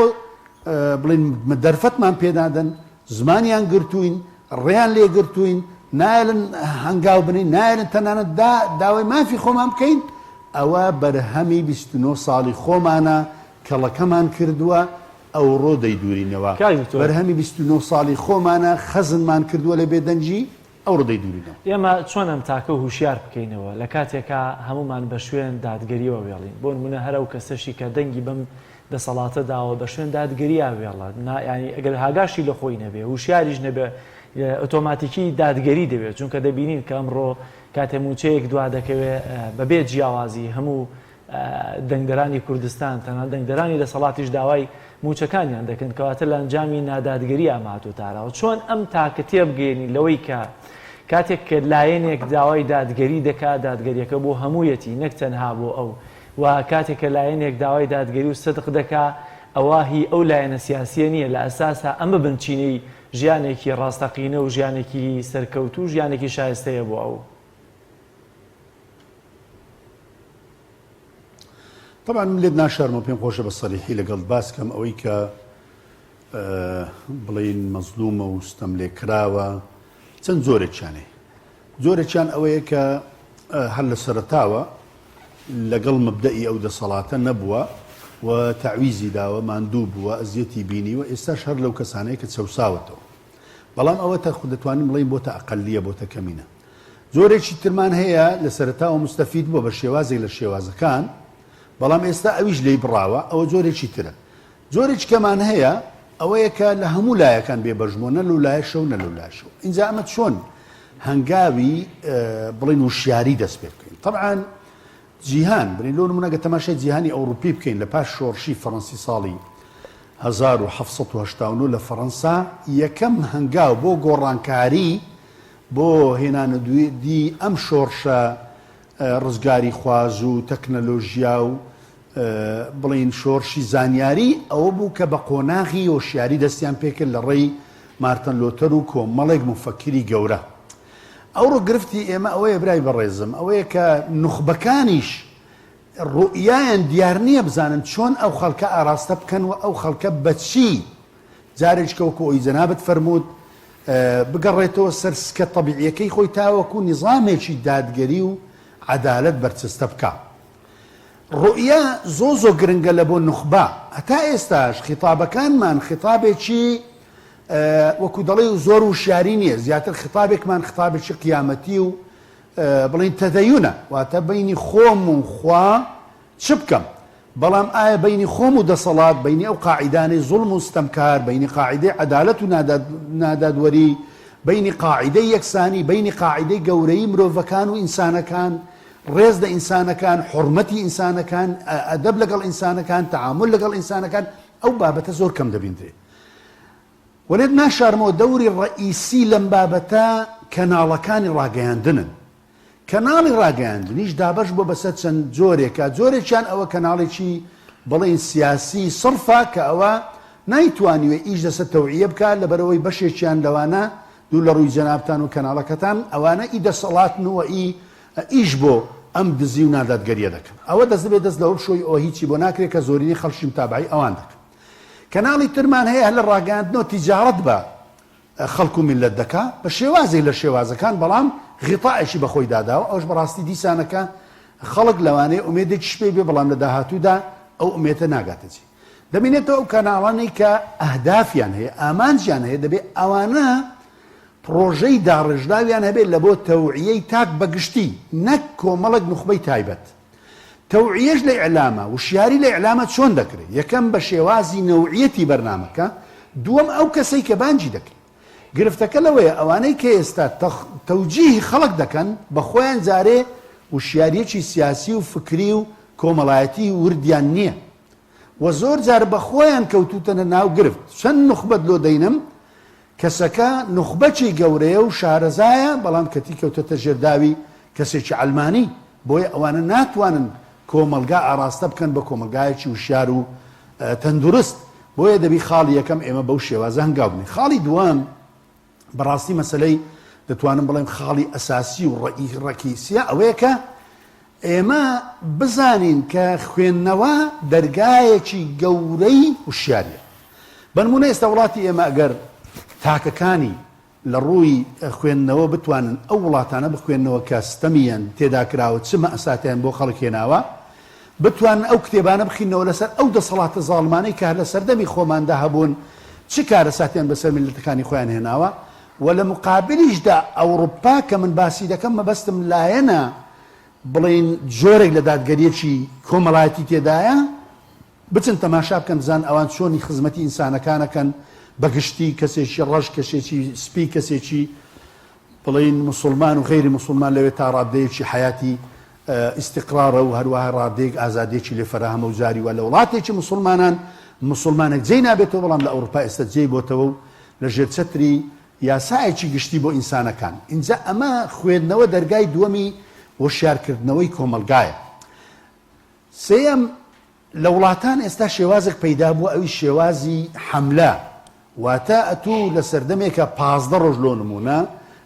C: بڵین دەرفەتمان پێدادەن زمانیان گرتوین ڕێیان لێ گرتوین نایلن هەنگاو بنین نایلن تەنانەت داوای مافی خۆمان بکەین ئەوە بەرهەمی 29 ساڵی خۆمانە کەڵەکەمان کردووە ئەوڕۆ دەیدورینەوە بەرهەمی 29 ساڵی خۆمانە خەزنمان کردووە لە بێدەنجی ئەوڕۆ دەیدورینەوە
B: ئێمە چۆن ئەم تاکە هوشیار بکەینەوە لە کاتێکا هەمومان بە شوێن دادگەریەوە وێڵین بۆ نمونە هەرە و کەسەشی کە دەنگی بەم دەسەڵاتە داوە بە شوێن دادگەریە وێڵات ینی ئەگەر هاگاشی لە خۆی نەبێ هوشیاریش نەبێ ئۆتۆماتیکی دادگەری دەوێت چونکە دەبینین کە ئەمڕۆ کاتێ موچەیەک دوا دەکەوێت بەبێت جیاوازی هەموو دەنگدەرانی کوردستان تەنها دەنگدەرانی دەسەڵاتیش داوای موچەکانیان دەکەن کەواتە لە ئەنجامی نادادگەری ئاماتوتارەوە چۆن ئەم تاکە تێبگەێنی لەوەی کە کاتێک کە لایەنێک داوای دادگەری دەکات دادگەریەکە بۆ هەموویەتی نەک تەنها بۆ ئەو و کاتێک کە لایەنێک داوای دادگەری و سەدق دەکات ئەوە هی ئەو لایەنە سیاسیە نییە لە ئەساسا ئەمە بنچینەی ژیانێکی ڕاستەقینە و ژیانێکی سەرکەوت و ژیانێکی شایستەیە بۆ ئەو
C: طبعا لێت ناشارمە پێم خۆشە بە سەریحی لەگەڵ باسکەم ئەوەی کە بڵین مەزلومە و ستەم لێ کراوە چەند زۆرێکیانێ زۆرێکیان ئەوەیە کە هەر لە سەرەتاوە لەگەڵ مبدەئی ئەو دەسەڵاتە نەبووە و تعویزی داوە ماندوو بووە ئەزیەتی بینیوە ئێستاش هەر لەو کەسانەیە کە چەوساوەتەوە بەڵام ئەوە تا دەتوانین بڵین بۆتە ئەقەلیە بۆتە کەمینە زۆرێکی ترمان هەیە لە سەرەتاوە مستەفید بووە بە شێوازێک لە شێوازەکان بەڵام ئێستا ئەویش لێی بڕاوە ئەوە زۆرێکی ترە زۆرێک کەمان هەیە ئەوەیە کە لە هەموو لایەکان بێبەژمۆ نە لەولایەشە و نە لەولایەشە ئینجا ئەمە چۆن هەنگاوی بڵین وشیاری دەست پێ بکەین طبعا جیهان بنین لۆ نمونەگە تەماشای جیهانی ئەوروپی بکەین لە پاش شۆڕشی فەڕەنسی ساڵی 1789 لە فەڕەنسا یەکەم هەنگاو بۆ گۆڕانکاری بۆ هێنانە دوێدی ئەم شۆڕشە ڕزگاری خواز و تەکنەلۆژیا و بڵین شۆڕشی زانیاری ئەوە بوو کە بە قۆناغی هۆشیاری دەستیان پێکرد لە ڕێی مارتن لۆتەر و کۆمەڵێک مفەکری گەورە ئەوڕۆ گرفتی ئێمە ئەوەیە برای بەڕێزم ئەوەیە کە نوخبەکانیش ڕوئیایان دیار نییە بزانن چۆن ئەو خەڵکە ئاراستە بکەن و ئەو خەڵکە بەچی جارێککە وەکو ئەوی جەنابەت فەرموود بگەڕێتەوە سەر سکە تەبیعیەکەی خۆی تاوەکو نیزامێکی دادگەری و عەدالەت بەرچستە بکە ڕوئیا زۆ گرنگە لە بۆ نوخبە هەتا ئێستاش خیتابەکانمان خیتابێکی وەکو دەڵێ و زۆر وشیاری نییە زیاتر خیتابێکمان خیتابێکی قیامەتی و بڵین تەدەیونە واتە بینی خۆم و خوا چ بکەم بەڵام ئایا بینی خۆم و دەسەڵات بینی ئەو قاعیدانەی زوڵم و ستەمکار بینی قاعیدەی عەدالەت و نادادوەری بینی قاعیدەی یەکسانی بینی قاعیدەی گەورەی مرۆڤەکان و ئینسانەکان ڕێز لە ئینسانەکان حورمەتی ئینسانەکان ئەدەب لەگەڵ ئینسانەکان تەعامل لەگەڵ ئینسانەکان ئەو بابەتە زۆر کەم دەبینرێت وەلێت ناشارمەوە دەوری ڕئیسی لەم بابەتە کەناڵەکانی ڕاگەیاندنن کەناڵی ڕاگەیاندنیش دابەش بۆ بەسەر چەند جۆرێکە جۆرێکیان ئەوە کەناڵێکی بڵین سیاسی سڕفە کە ئەوە نایتوانیوێ ئیش دەسە تەوعیە بکات لەبەرەوەی بەشێکیان لەوانە دوو لە ڕووی جەنابتان و کەناڵەکەتان ئەوانە ئی دەسەڵاتن و ئیش بۆ ئەم دزی و نادادگەریە دەکەن ئەوە دەست دەبێت دەست لەوە شۆی ئەوە هیچی بۆ ناکرێت کە زۆرینی خەڵکی متابعی ئەوان دەکەن کەناڵی ترمان هەیە لە ڕاگەاندنەوە تیجارەت بە خەڵک و میلەت دەکا بە شێوازێک لە شێوازەکان بەڵام غیتاءێکی بەخۆی داداوە ئەوش بەڕاستی دیسانەکە خەڵک لەوانەیە ئومێدێکی شپێ بێ بەڵام لە داهاتوودا ئەو ئومێتە ناگاتەجی دەبینێتەوە ئەو کەناڵانەی کە ئەهدافیان هەیە ئامانجیان هەیە دەبێت ئەوانە پرۆژەی داڕێژداویان هەبێت لە بۆ تەوعیەی تاک بەگشتی نەک کۆمەڵک نوخبەی تایبەت تەوعیەش لە ئیعلامە وشیاری لە ئیعلامە چۆن دەکرێت یەکەم بە شێوازی نەوعیەتی بەرنامەکە دووەم ئەو کەسەی کە بانجی دەکرێت گرفتەکە لەوەیە ئەوانەی کە ئێستا تەوجیهی خەڵک دەکەن بە خۆیان جارێ وشیاریەکی سیاسی و فکری و کۆمەڵایەتی وردیان نییە و زۆر جار بە خۆیان کەوتوتەنە ناو گرفت چەند نوخبەت لۆ دەینم کەسەکە نوخبەتی گەورەیە و شارەزایە بەڵام کەتی کەوتەتە ژێرداوی کەسێکی ئەلمانی بۆیە ئەوانە ناتوانن کۆمەلگا ئاراستە بکەن بە کۆمەلگایەکی وشار و تەندروست بۆیە دەبی خاڵی یەکەم ئێمە بەو شێوازە هەنگاو بنین خاڵی دووەم بەڕاستی مەسلەی دەتوانم بڵێم خاڵی ئەساسی و ڕەکیسیە ئەوەیە کە ئێمە بزانین کە خوێندنەوە دەرگایەکی گەورەی وشاریە بەنمونە ئێستا وڵاتی ئێمە ئەگەر تاکەکانی لە ڕووی خوێندنەوە بتوانن ئەو وڵاتانە بخوێندنەوە کە ستەمیان تێدا کراوە چ مەئساتیان بۆ خەڵک هێناوە بتوانن ئەو کتێبانە بخینەوە لەسەر ئەو دەسەڵاتە زاڵمانەی کە لە سەردەمی خۆماندا هەبوون چ کارەساتیان بەسەر میلەتەکانی خۆیان هێناوە و لە مقابلیشدا ئەوروپا کە من باسی دەکەم مەبەستم لایەنە بڵین جۆرێک لە دادگەریەکی کۆمەڵایەتی تێدایە بچن تەماشا بکەن بزان ئەوان چۆنی خزمەتی ئینسانەکانەکەن بەگشتی کەسێکی ڕەش کەسێکی سپی کەسێکی بڵین مسلمان و غیری مسلمان لەوێ تا ڕادەیەکی حیاتی ئیستیقرارە و هەروەها ڕادەیەک ئازادێکی لێ فەراهەمە و زاری وە لە وڵاتێکی مسلمانێک جێی نابێتەوە بەڵام لە ئەوروپا ئێستا جێی بۆتەوە و لە ژێرچەتری یاسایەکی گشتی بۆ ئینسانەکان اینجا ئەمە خوێندنەوە دەرگای دووەمی وشارکردنەوەی کۆمەلگایە سێەم لە وڵاتان ئێستا شێوازێک پەیدا بووە ئەوی شێوازی حەملە واتە ئەتوو لە سەردەمێکە 15 ڕۆژ لۆ نمونە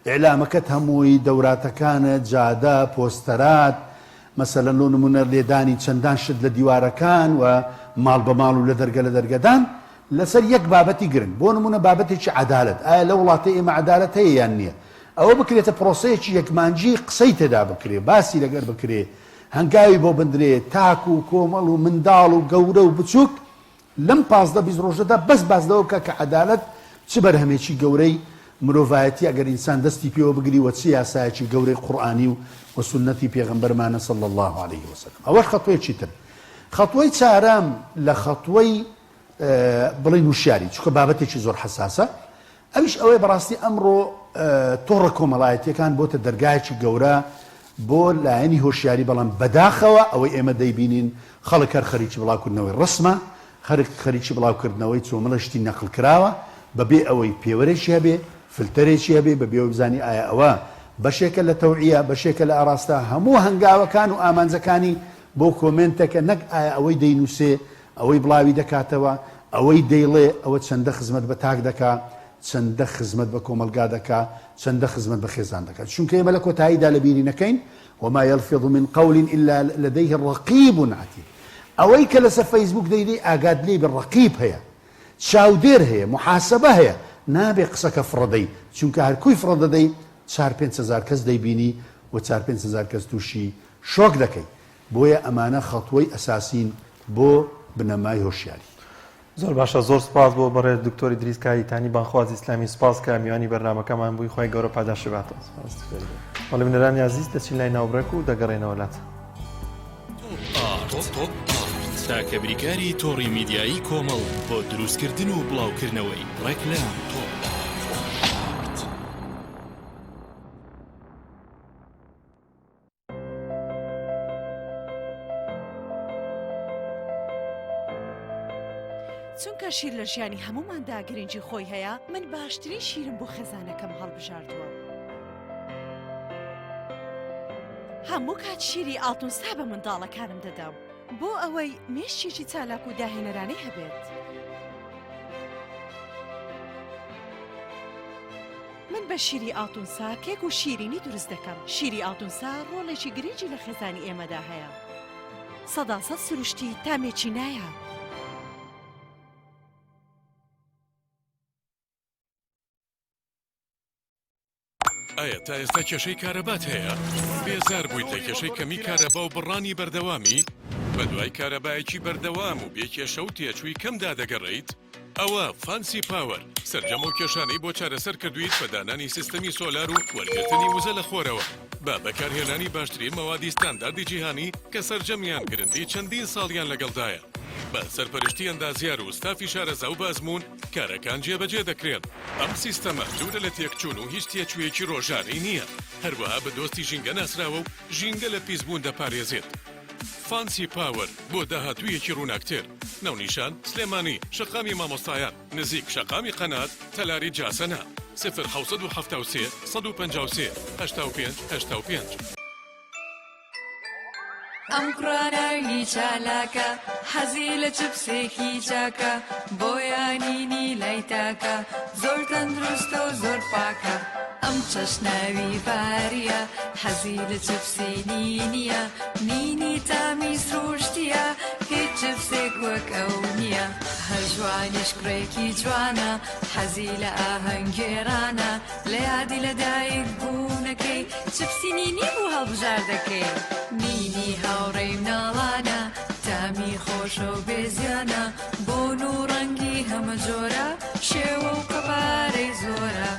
C: ئیعلامەکەت هەمووی دەوراتەکانت جادە پۆستەرات مەسەلەن لۆ نمونە لێدانی چەندان شت لە دیوارەکان و ماڵ بە ماڵ و لە دەرگەدان لەسەر یەک بابەتی گرن بۆ نمونە بابەتێکی عەدالەت ئایا لە وڵاتی ئێمە عەدالەت هەیە یان نییە ئەوە بکرێتە پرۆسەیەکی یەکمانجی قسەی تێدا بکرێ باسی لەگەر بکرێ هەنگاوی بۆ بندرێ تاک و کۆمەڵ و منداڵ و گەورە و بچووک لەم 15-20 ڕۆژەدا بەس باسدەوە بکە کە عەدالەت چ بەرهەمێکی گەورەی مرۆڤایەتی ئەگەر ئینسان دەستی پێوە بگری وە چی یاسایەکی گەورەی قورئانی و سنەتی پێغەمبەرمانە صلی الله عليه وسلم ئەوەش خەتوەیەکی تر خەتوەی چارەم لە خەتوەی بڵین وشیاری چونکە بابەتێکی زۆر حساسە ئەویش ئەوەی بەڕاستی ئەمڕۆ تۆڕە کۆمەڵایەتیەکان بۆتە دەرگایەکی گەورە بۆ لایەنی هۆشیاری بەڵام بەداخەوە ئەوەی ئێمە دەیبینین خەڵک هەر خەریکی بڵاوکردنەوەی ڕسمە خەریکی بڵاوکردنەوەی چۆمەڵەشتی نەقل کراوە بەبێ ئەوەی پێوەرێکی هەبێ فلتەرێکی هەبێ بەبێ ئەوەی بزانی ئایا ئەوە بەشێکە لە تەوعیە بەشێکە لە ئاراستا هەموو هەنگاوەکان و ئامانجەکانی بۆ کۆمنتەکە نەک ئایا ئەوەی دەینووسێ ئەوەی بڵاوی دەکاتەوە ئەوەی دەیڵێ ئەوە چەندە خزمەت بە تاک دەکا چەندە خزمەت بە کۆمەلگا دەکا چەندە خزمەت بە خێزان دەکات چونکە ئێمە لە کۆتاییدا لە بیری نەکەین وما يلفظ من قول إلا لديه رقيب عتيد ئەوەی کە لەسەر فەیسبوک دەیدی ئاگات لێ بڕقیب هەیە چاودێر هەیە محاسبە هەیە نابێ قسەکە فڕەدەی چونکە هەرکوی فڕەدەدەی 4-5 کەس دەیبینی و 4-5 کەس تووشی شۆک دەکەی بۆیە ئەمانە خەتوەی ئەساسین بۆ بنەمای هۆشیاری
A: زۆر باشە زۆر سپاس بۆ بەڕێز دکتۆری دریس کایتانی بانخواز ئیسلامی سپاس کە میوانی بەرنامەکەمان بووی خۆی گەورە پاداشی باتەوە بەڵێ بنەرانی عەزیز دەچین لای ناوبرەک و دەگەڕێنەوە لات
D: تاکە بریکاری تۆڕی میدیایی کۆمەڵ بۆ دروستکردن و بڵاوکردنەوەی ڕێکلام
E: چونکە شیر لە ژیانی هەموماندا گرنگی خۆی هەیە من باشترین شیرم بۆ خێزانەکەم هەڵبژاردووە هەموو کات شیری ئاڵتونسا بە منداڵەکانم دەدەم بۆ ئەوەی مێشتێکی چالاک و داهێنەرانەی هەبێت من بە شیری ئاڵتونسا کێک و شیرینی دروست دەکەم شیری ئاڵتونسا ڕۆڵێکی گرنگی لە خێزانی ئێمەدا هەیە 100% سروشتی تامێکی نایە
D: ئایا تا ئێستا کێشەی کارەبات هەیە؟ بێزار بوویت لە کێشەی کەمی کارەبا و بڕانی بەردەوامی؟ بە دوای کارەبایەکی بەردەوام و بێکێشە و تێچووی کەمدا دەگەڕێیت؟ ئەوە فانسی پاوەر سەرجەم و کێشانەی بۆ چارەسەر کردویت بە دانانی سیستەمی سۆلار و وەرگرتنی وزە لە خۆرەوە بە بەکارهێنانی باشترین مەوادی ستانداردی جیهانی کە سەرجەمیان گرنگی چەندین ساڵیان لەگەڵدایە. بە سەرپەرشتی ئەندازیار و ستافی شارەزا و بازمون کارەکان جێبەجێ دەکرێن. ئەم سیستەمە دوورە لە تێکچوون و هیچ تێکچوویەکی ڕۆژانەی نییە. هەروەها بە دۆستی ژینگە ناسراوە و ژینگە لە پیسبوون دەپارێزێت. فانسی پاوەر بۆ داهاتوویەکی ڕووناکتر. ناونیشان سلێمانی شەقامی مامۆستایان نزیک شەقامی قەنات تەلاری جاسەنا 0 773 153 85
F: ئەم قڕاناوی چالاکە حەزی لە چپسێکی چاکە بۆیانینی لای تاکە زۆر تەندروستە و زۆر پاکە ئەم چەشناوی باریە حەزی لە چپسی نینیە نینی تامی سروشتیە هیچ چپسێک وەک ئەو نییە هەر جوانیش کوڕێکی جوانە حەزی لە ئاهەنگێرانە لە یادی لەدایک بوونەکەی چپسی نینی بوو هەڵبژار دەکەی نینی هاوڕێی مناڵانە تامی خۆشە و بێزیانە بۆن و ڕەنگی هەمە جۆرە شێوە و قەپارەی زۆرە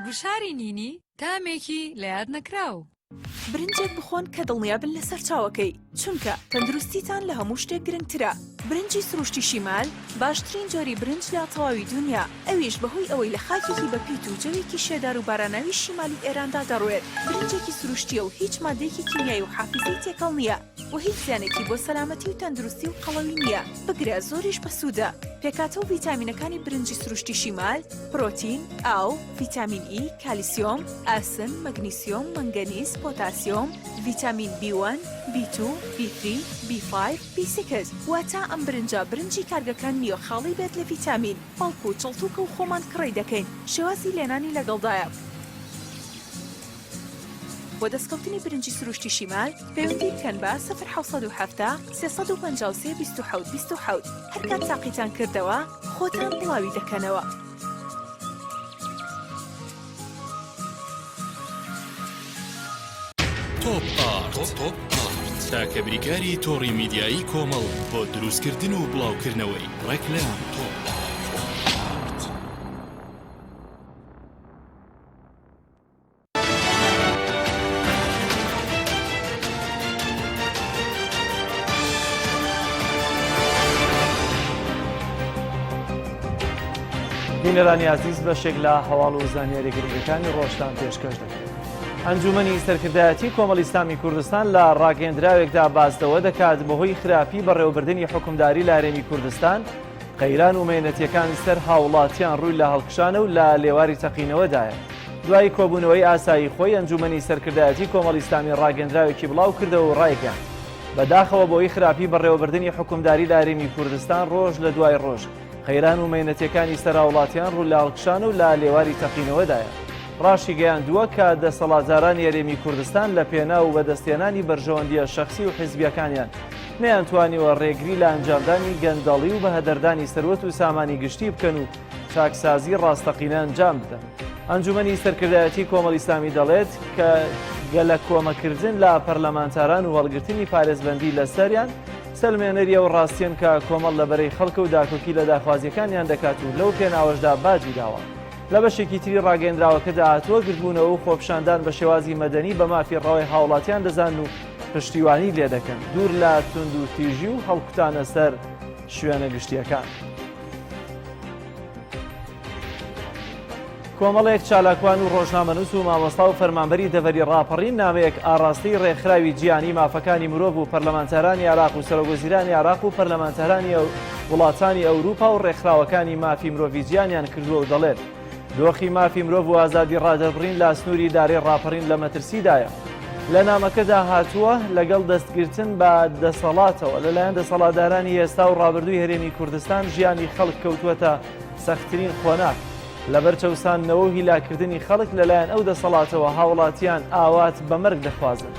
F: گوشاری نینی تامێکی لە یاد نەکراو
G: برنجێک بخۆن کە دڵنیا بن لەسەر چاوەکەی چونکە تەندروستیتان لە هەموو شتێک گرنگترە برنجی سروشتی شیمال باشترین جۆری برنج لە تەواوی دنیا ئەویش بەهۆی ئەوەی لە خاکێکی بەپیت و جەوێکی شێدار و باراناوی شیمالی ئێراندا دەڕوێت برنجێکی سروشتیە و هیچ مادەیەکی کیمیایی و حافیزەی تێکەڵ نییە و هیچ زیانێکی بۆ سەلامەتی و تەندروستی و قەڵەوی نییە بگرە زۆریش بەسوودە پێکاتە و ڤیتامینەکانی برنجی سروشتی شیمال پرۆتین ئاو ڤیتامین ئی کالیسیۆم ئاسن مەگنیسیۆم مەنگەنیز پۆتاسیۆم ڤیتامین B1 B2 B3 B5 B6 واتە ئەم برنجی کارگەکان نییە خاڵی بێت لە ڤیتامین بەڵکو و چڵتوکە و خۆمان کڕی دەکەین شێوازی لێنانی لەگەڵدایە بۆ دەستکەوتنی برنجی سروشتی شیمال پەیوەندی بکەن بە 0 353 27 27 هەر کات تاقیتان کردەوە خۆتان بڵاوی دەکەنەوە
H: تۆپ ئارت تاکە بریکاری تۆڕی میدیایی کۆمەڵ بۆ دروستکردن و بڵاوکردنەوەی ڕێکلام تۆپ
B: بینەرانی عزیز بەشێک لە هەواڵ و زانیاری گرنگەکانی ڕۆژتان پێشکەش دەکەین. ئەنجومەنی سەرکردایەتی کۆمەڵی ئیسلامی کوردستان لە ڕاگەیەندراوێکدا باسدەوە دەکات بەهۆی خراپی بەڕێوەبردننی حکومداری لە هەرێمی کوردستان قەیران و مێنەتیەکانی سەر هاوڵاتیان ڕووی لە هەڵکشانە و لە لێواری تەقینەوەدایە. دوای کۆبوونەوەی ئاسایی خۆی ئەنجومەنی سەرکردایەتی کۆمەڵی ئیسلامی ڕاگەیەندراوێکی بڵاو کردەوە و ڕایگەیاند. بەداخەوە بەهۆی خراپی بەڕێوەبردننی حکومداری لە هەرێمی کوردستان ڕۆژ لە دوای ڕۆژ خەیران و مێنەتیەکانی سەرهاوڵاتیان ڕوو لە هەڵکشانە و لە لێواری تەقینەوەدایە. ڕاشی گەیاندووە کە دەسەڵاتدارانی هەرێمی کوردستان لە پێنا و بەدەستێنانی بەرژەوەندیە شەخسی و حیزبیەکانیان نەیانتوانیوە ڕێگری لە ئەنجامدانی گەندەڵی و بەهەدەردانی سەروەت و سامانی گشتی بکەن و چاکسازی ڕاستەقینە ئەنجام بدەن. ئەنجومەنی سەرکردایەتی کۆمەڵی ئیسلامی دەڵێت کە گەلە کۆمەکردن لە پەرلەمانتاران و هەڵگرتنی پارێزبەندی لەسەریان سەلمێنەریە و ڕاستیان کە کۆمەڵ لەبەرەی خەڵکە و داکۆکی لە داخوازیەکانیان دەکات و لەو پێناوەشدا باجی داوە. لە بەشێکی تری ڕاگەیەندراوەکەدا هاتووە گرتبوونەوە و خۆپشاندان بە شێوازی مەدەنی بە مافی ڕەوای هاوڵاتیان دەزان و پشتیوانی لێ دەکەن دوور لە تند و تیژی و هەڵکوتانە سەر شوێنە گشتیەکان. کۆمەڵێک چالاکوان و ڕۆژنامەنووس و مامۆستا و فەرمانبەری دەڤەری ڕاپەڕین نامەیەک ئاڕاستەی ڕێکخراوی جیهانی مافەکانی مرۆڤ و پەرلەمانتارانی عێراق و سەرۆکوەزیرانی عێراق و پەرلەمانتارانی وڵاتانی ئەوروپا و ڕێکخراوەکانی مافی مرۆڤی جیهانیان کردووە و دەڵێت دۆخی مافی مرۆڤ و ئازادی ڕادەبڕین لە سنووری دارەی ڕاپەڕین لە مەترسیدایە. لە نامەکەدا هاتووە لەگەڵ دەستگرتن بە دەسەڵاتەوە لەلایەن دەسەڵاتدارانی ئێستا و ڕابردووی هەرێمی کوردستان ژیانی خەڵک کەوتووەتە سەختترین خۆناک. لەبەر چەوسانەوە و هیلاکردنی خەڵک لەلایەن ئەو دەسەڵاتەوە هاوڵاتیان ئاوات بە مەرگ دەخوازن.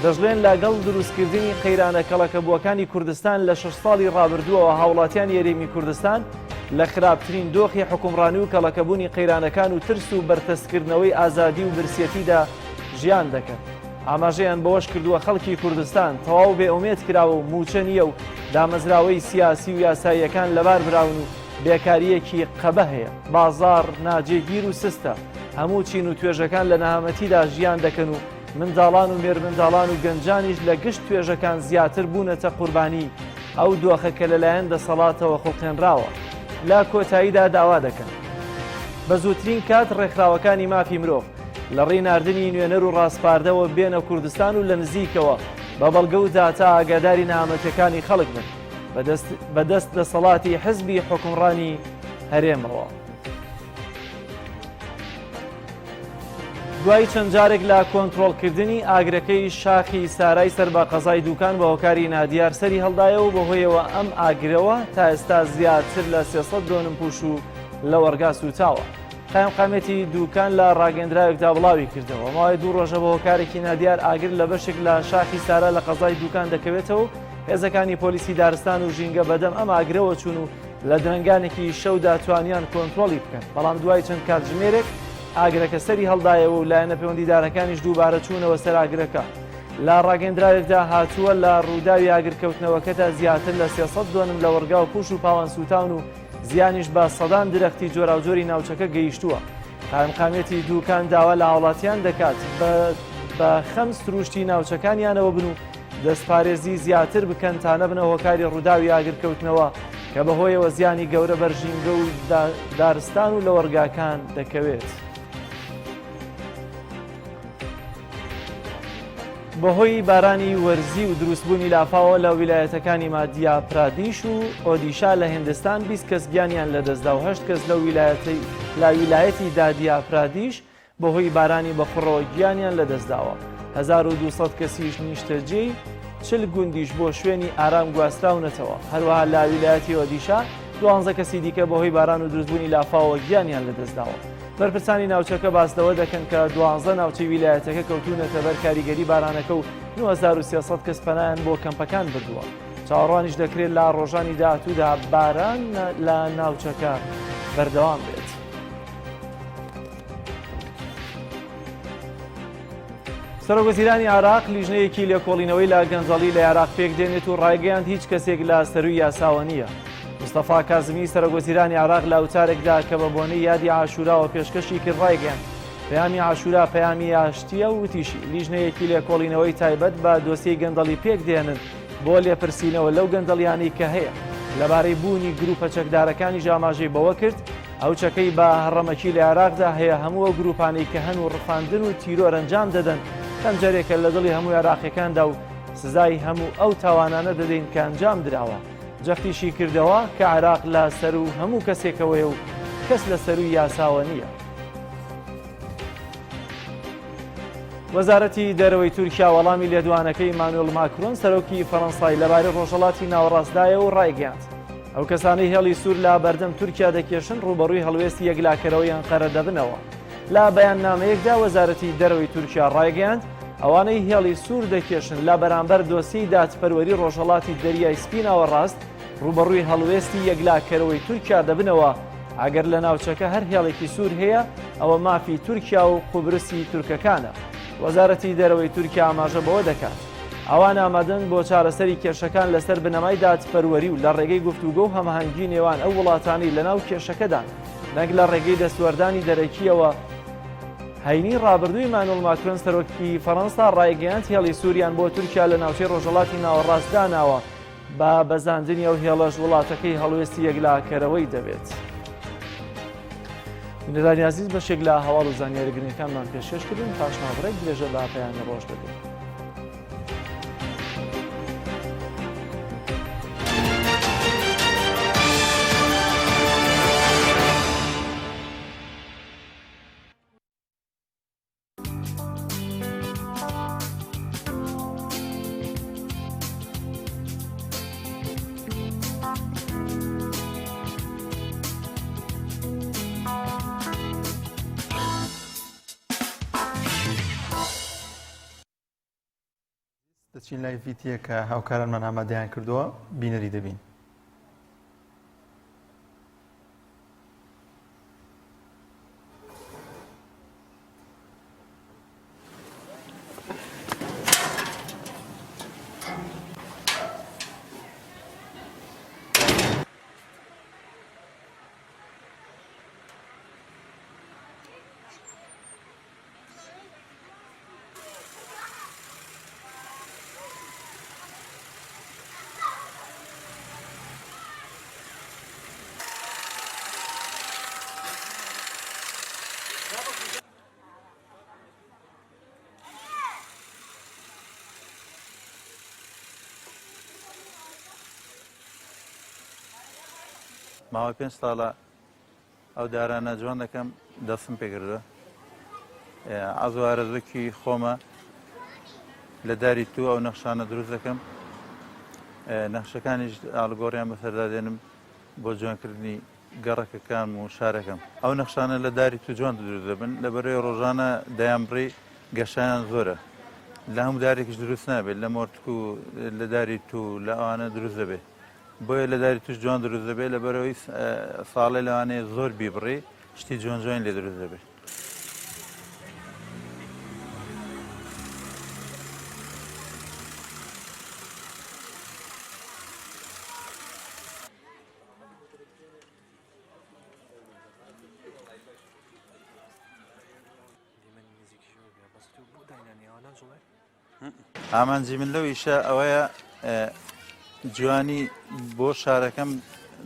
B: دەژڵێن لەگەڵ دروستکردنی قەیرانە کەڵەکەبووەکانی کوردستان لە 6 ساڵی ڕابردووەوە هاوڵاتیان هەرێمی کوردستان لە خراپترین دۆخی حکومڕانی و کەڵەکەبوونی قەیرانەکان و ترس و بەرتەسکردنەوەی ئازادی و برسیەتیدا ژیان دەکەن. ئاماژەیان بەوەش کردووە خەڵکی کوردستان تەواو بێئومێد کراوە و موچە نییە و دامەزراوەی سیاسی و یاساییەکان لەبار براون و بێکاریەکی قەبە هەیە. بازار ناجێگیر و سستە. هەموو چین و توێژەکان لە نەهامەتیدا ژیان دەکەن و منداڵان و مێرمنداڵان و گەنجانیش لە گشت توێژەکان زیاتر بوونەتە قوربانی ئەو دۆخەکە لەلایەن دەسەڵاتەوە خوڵقێنراوە. لە کۆتاییدا داوا دەکەن بە زووترین کات ڕێکخراوەکانی مافی مرۆڤ لە ڕێی ناردنی نوێنەر و ڕاستپاردەوە بێنە کوردستان و لە نزیکەوە بە بەڵگە و داتا ئاگاداری نەهامەتیەکانی خەڵک بن بەدەست دەسەڵاتی حزبی حکومڕانی هەرێمەوە. دوای چەند جارێک لە کۆنتڕۆڵکردنی ئاگرەکەی شاخی سارای سەر بە قەزای دوکان بە هۆکاری نادیار سەری هەڵدایەوە بەهۆیەوە ئەم ئاگرەوە تا ئێستا زیاتر لە 300 دۆنم پوش و لە وەرگا سوتاوە. قایمقامەتی دوکان لە ڕاگەندراوێکدا بڵاوی کردەوە. ماوەی 2 ڕۆژە بە هۆکارێکی نادیار ئاگر لە بەشێک لە شاخی سارا لە قەزای دوکان دەکەوێتەوە. هێزەکانی پۆلیسی دارستان و ژینگە بەدەم ئەم ئاگرەوە چوون و لە درەنگانێکی شەودا توانیان کۆنتڕۆلی بکەن. بەڵام دوای چەند کاتژمێرێک ئاگرەکە سەری هەڵدایەوە و لایەنە پەیوەندیدارەکانیش دووبارە چوونەوە سەر ئاگرەکە. لە ڕاگەندراوێکدا هاتووە لە ڕووداوی ئاگرکەوتنەوەکەدا زیاتر لە 300 دۆنم لە وەرگا و پوش و پاوان سوتاون و زیانیش بە سەدان درەختی جۆراوجۆری ناوچەکە گەیشتووە. قایمقامەتی دوکان داوا لە هاوڵاتیان دەکات بە خەم سروشتی ناوچەکانیانەوە بن و دەستپارێزی زیاتر بکەن تا نەبنە هۆکاری ڕووداوی ئاگرکەوتنەوە کە بەهۆیەوە زیانی گەورە بەرژینگە و دارستان و لە وەرگاکان دەکەوێت. بەهۆی بارانی وەرزی و دروستبوونی لافاوە لە ویلایەتەکانی مادیا پرادیش و ئۆدیشا لە هندستان 20 کەس گیانیان لەدەستدا و 8 کەس لە ویلایەتی دادیا پرادیش بەهۆی بارانی بەخڕەوە گیانیان لەدەستداوە. 1200 کەسیش نیشتەجێی 40 گوندیش بۆ شوێنی ئارام گواستراونەتەوە. هەروەها لە ویلایەتی ئۆدیشا 12 کەسی دیکە بەهۆی باران و دروستبوونی لافاوە گیانیان لەدەستداوە. بەرپرسانی ناوچەکە باسدەوە دەکەن کە 12 ناوچەی ویلایەتەکە کەوتونەتە بەر کاریگەری بارانەکە و 9300 کەس پەنایان بۆ کەمپەکان بردووە. چاوەڕوانیش دەکرێت لە ڕۆژانی داهاتوودا باران لە ناوچەکە بەردەوام بێت. سەرۆکوەزیرانی عێراق لیژنەیەکی لێکۆڵینەوەی لە گەنجەڵی لە عێراق پێک دێنێت و ڕایگەیاند هیچ کەسێک لە سەروی یاساوە نییە. مستەفا کازمی سەرۆکوەزیرانی عێراق لە ئەوتارێکدا کە بە بۆنەی یادی عاشوراوە پێشکەشی کرد ڕایگەیاند پەیامی عاشورا پەیامی یاشتیە و وتیشی لیژنەیەکی لێکۆڵینەوەی تایبەت بە دۆسیەی گەندەڵی پێک دێنن بۆ لێپرسینەوە لەو گەندەڵیانەی کە هەیە. لەبارەی بوونی گروپە چەکدارەکانی ژاماژەی بەوە کرد ئەو چەکەی بە هەڕەمەکی لە عێراقدا هەیە هەموو ئەو گروپانەی کە هەن و ڕفاندن و تیرۆر ئەنجام دەدەن خەنجەرێکە لە دڵی هەموو عێراقیەکاندا و سزای هەموو ئەو تاوانانە دەدەین کە ئەنجام درراوە. جەفتیشی کردەوە کە عێراق لە سەر و هەموو کەسێکەوەیە و کەس لە سەروی یاساوە نییە. وەزارەتی دەرەوەی تورکیا وەڵامی لێدوانەکەی مانوێل ماکرۆن سەرۆکی فەڕەنسای لەبارەی ڕۆژهەڵاتی ناوەڕاستدایە و ڕایگەیاند ئەو کەسانەی هێڵی سوور لە بەردەم تورکیا دەکێشن ڕوبەڕووی هەڵوێستی یەکلاکەرەوەی ئەنقەرە دەبنەوە. لە بەیاننامەیەکدا وەزارەتی دەرەوەی تورکیا ڕایگەیاند ئەوانەی هێڵی سوور دەکێشن لە بەرامبەر دۆسیی دادپەروەری ڕۆژهەڵاتی دەریای سپی ناوەڕاست ڕوبەڕووی هەڵوێستی یەکلاکەرەوەی تورکیا دەبنەوە. ئەگەر لە ناوچەکە هەر هێڵێکی سوور هەیە ئەوە مافی تورکیا و قوبرسی تورکەکانە. وەزارەتی دەرەوەی تورکیا ئاماژە بەوە دەکات ئەوان ئامادەن بۆ چارەسەری کێشەکان لەسەر بنەمای دادپەروەری و لە ڕێگەی گفتوگۆ و هەماهەنگی نێوان ئەو وڵاتانی لەناو کێشەکەدان نەک لە ڕێگەی دەستوەردانی دەرەکیەوە. هەینی ڕابردووی مانوێل ماکرۆن سەرۆکی فەڕەنسا ڕایگەیاند هێڵی سووریان بۆ تورکیا لە ناوچەی ڕۆژهەڵاتی ناوەڕاست داناوە بە بەزاندنی ئەو هێڵەش وڵاتەکەی هەڵوێستی یەکلاکەرەوەی دەبێت. بینەرانی عەزیز بەشێک لە هەواڵ و زانیاریگرنگەکانمان پێشکەشکردن پاشماوەڕێک درێژە بە پەیامی ڕۆژ دەبێت.
A: دەچین لای ڤیتیە کە هاوکارانمان ئامادەیان کردووە بینەری دەبین.
I: ماوەی 5 ساڵە ئەو دارانە جوان دەکەم دەستم پێکردووە ئازوارەزوەکی خۆمە لە داری تو ئەو نەخشانە دروست دەکەم نەخشەکانیش ئاڵگۆڕیان بەسەردادێنم بۆ جوانکردنی گەڕەکەکان و شارەکەم ئەو نەخشانە لە داری تو جوان دروست دەبن لەبەرەوەی ڕۆژانە دەیانبڕی گەشایان زۆرە لە هەموو دارێکیش دروست نابێت لە مۆرتک و لە داری تو لە ئەوانە دروست دەبێت بۆیە لە داری توش جوان دروست دەبێت لەبەرەوەی ساڵی لەوانەیە زۆر بیبڕی شتی جوان جوان لێ دروست دەبێت ئامانجی من لەو ئیشە ئەوەیە جوانی بۆ شارەکەم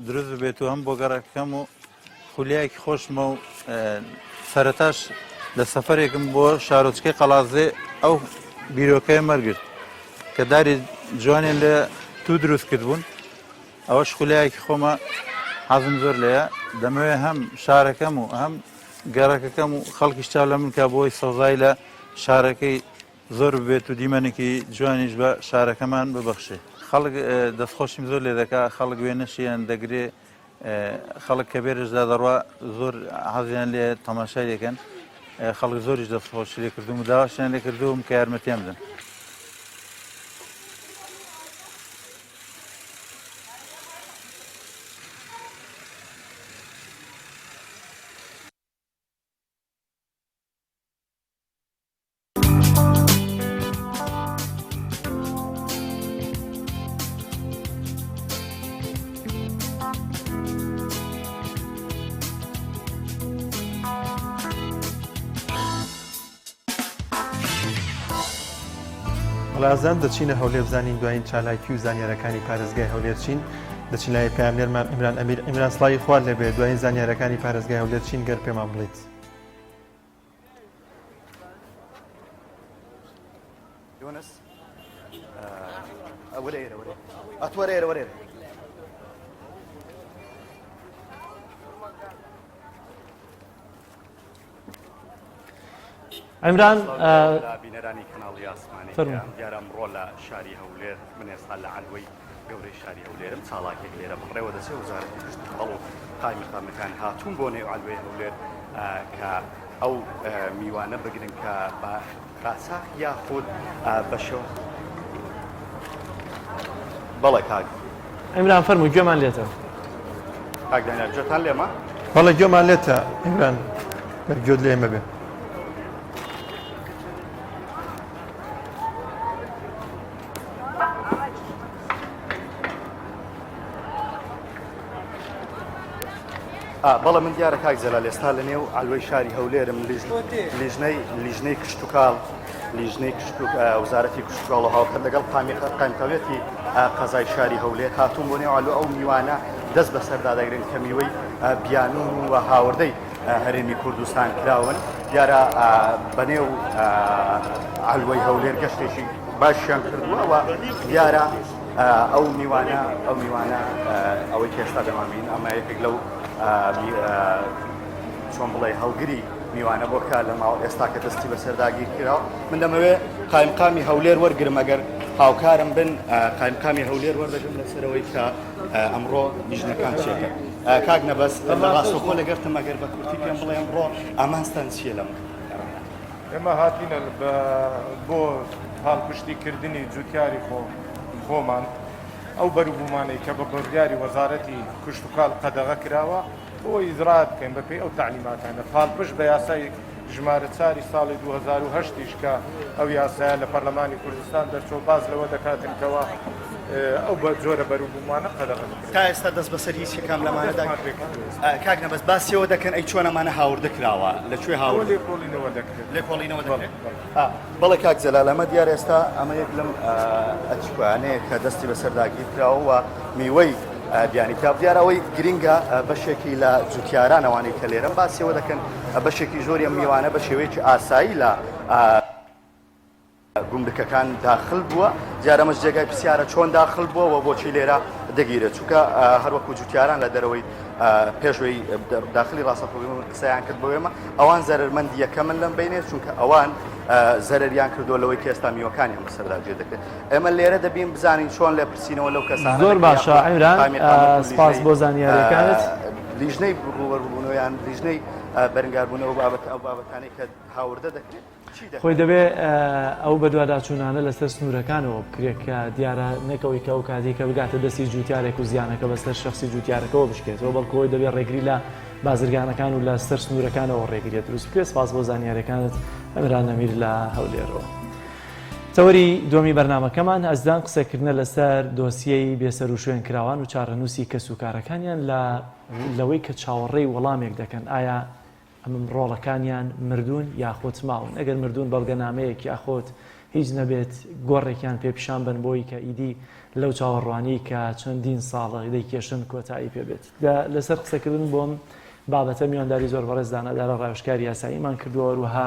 I: دروست بێت و هەم بۆ گەڕەکەم و خولیایەکی خۆشمە و سەرەتاش لە سەفەرێکم بۆ شارۆچکەی قەڵازێ ئەو بیرۆکەیە مەرگرت کە داری جوانیان لە تو دروست کردبوون ئەوەش خولیایەکی خۆمە حەزم زۆر لەیە دەمەوێت هەم شارەکەم و هەم گەڕەکەکەم و خەڵکیش چاو لە من کە بۆی سەوزای لە شارەکەی زۆر بێت و دیمەنێکی جوانیش بە شارەکەمان ببەخشێ خەڵک دەستخۆشیم زۆر لێ دەکا خەڵک وێنەشیان دەگرێ خەڵک کە بێرشدا دەڕوا زۆر حەزیان لێ تەماشای دەکەن خەڵک زۆریش دەستخۆشی لێ کردوم و داواشیان لێ کردوم کە یارمەتیان بدەن
A: بەڵازان دەچینە هەولێر بزانین دوایین چالاکی و زانیارەکانی پارێزگای هەولێر چین دەچین لای پامێرمان ئیمران ئەمیر ئیمران سڵاوی خوارد لێبێ دوایین زانیارەکانی پارێزگای هەولێر چین گەر پێمان بڵێیت.
J: يونس وريرة وريرة وريرة
B: عمران
J: بینەرانی کەناڵی ئاسمانی دیارە ئەمڕۆ لە شاری هەولێر من ئێستا لە عەلوەی گەورەی شاری هەولێرم چاڵاکێک لێرە بڕێوە دەچێت وزارەتی گشت و هەڵ و قایمەقامەکان هاتوون بۆ نێو عەلوەی هەولێر کە ئەو میوانە بگرن کە بە قاچاق یاخود بەشەوە بەڵێ کاک
B: عمران فەرمووی گوێمان لێتە
J: کاک دانیال گوێتان لێمە
A: بەڵێ گوێمان لێتە ئیمران گوێت لێ ئێمە بێ
J: بەڵێ من دیارە کاک جەلال ئێستا لە نێو عەلوەی شاری هەولێرم لیژنەی کشتتوکاڵ لیژنەی وزارەتی کشتتوکاڵ و هاوکەر لەگەڵ قایمکەوێتی قەزای شاری هەولێر هاتوون بۆ نێو عەلوە ئەو میوانە دەست بەسەردا دەگرن کە میوەی بیانون و هاوردەی هەرێمی کوردستان کراون دیارە بەنێو عەلوەی هەولێر گەشتێکی باشیان کردووە دیارە ئەو میوانە ئەوەی کێشتا دەمامین ئەمە یەکێک لەو چۆن بڵێ هەڵگری میوانە بۆ کار لە ماوە ئێستا کە دەستی بەسەرداگیر کراوە من دەمەوێت قایمقامی هەولێر وەرگرم ئەگەر هاوکارم بن قایمقامی هەولێر وەردەگرم لەسەرەوەی کە ئەمڕۆ لیژنەکان چێکە کاک نەبەست لە ڕاستەوخۆ لەگەرتم ئەگەر بە کورتی پێم بڵێ ئەمڕۆ ئامانستان چییە لەم
K: ئێمە هاتینە بۆ هەڵپشتیکردنی جوتیاری خۆمان ئەو بەروبوومانەی کە بە بڕیاری وەزارەتی کشتتوکاڵ قەدەغە کراوە بۆ ئیزرات بکەین بەپێی ئەو تعلیماتانە پاڵپشت بە یاسای ژمارە چاری ساڵی 2010 کە ئەو یاسایە لە پەرلەمانی کوردستان دەرچۆ باز لەوە دەکاتنکەوە ئەو بە جۆرە بەروبوومانە قەدەغە
J: تا ئێستا دەست بەسەر هیچ یەکام لەمانەدا کاک نەبەست باسیەوە دەکەن ئەی چۆن ئەمانە هاوردە کراوە لەکوێ هاوردە لێکۆڵینەوە دەکرێت بەڵێ کاک جەلال ئەمە دیارە ئێستا ئەمە یەک لەم ئەچوانەیە کە دەستی بەسەرداگیر کراوە و میوەی بیانی کتاب دیارەوەی گرینگە بەشێکی لە جوتیارانەوانەی کە لێرەم باسیەوە دەکەن بەشێکی زۆری ئەم میوانە بە شێوەیەکی ئاسایی لە گومرکەکان داخل بووە جارەمەش جێگای پرسیارە چۆن داخل بووە بۆچی لێرە دەگیرێت چونکە هەروەکو جوتیاران لە دەرەوەی پێشوەی داخلی ڕاستەقینەوە قسەیان کرد بۆێمە ئەوان زەرمەندی یەکەمن لەم بینێت چونکە ئەوان زەرریان کردو لەوەی کە ئێستا میوەکانی ئەمە سەردا جێ دەکرێت ئێمە لێرە دەبین بزانین چۆن لێ پرسیینەوە لەو کەسانە
B: زۆر باشە عیمران سپاس بۆ زانیاریەکانت
J: لیژنەی ڕوبەڕووبوونەوەیان لیژنەی بەرگاربوونەوە بابەت ئەو بابەتانەی کە هاوردە دەکرێت
B: خۆی دەبێت ئەو بەدواداچوونانە لەسەر سنوورەکانەوە بکرێت کە دیارە نەکەوەی کە ئەو کاتی کە بگاتە دەستی جوتیارێک و زیانەکە بەسەر شخصی جوتیارەکەەوە بشکێتەوە بەڵکەوەی دەبێت ڕێگری لە بازرگانەکان و لە سەر سنوورەکانەوە ڕێگرێت دروست بکرێت سپاس بۆ زانیاریەکانت ئەمران نەمیر لە هەولێرەوە. تەوەری دومی بەرنامەکەمان ئەزدان قسەکردنە لەسەر دۆسیەی بێسەر و شوێن کراوان و چارەنووسی کەسوکارەکانیان لەوەی کە چاوەڕێی وەڵامێک دەکەن ئایا ئەمم ڕۆڵەکانیان مردوون یاخۆت ماون ئەگەر مردوون بەڵگەنامەیەک یاخۆت هیچ نەبێت گۆڕێکیان پێپیشان بن بۆی کە ئیدی لەو چاوەڕوانی کە چەندین ساڵە دەیکێشن کۆتایی پێبێت لەسەر قسەکردن بۆم بابەتە میوانداری زۆر بەڕێز دانەدارە ڕاوشکاری یاساییمان کردووە وروها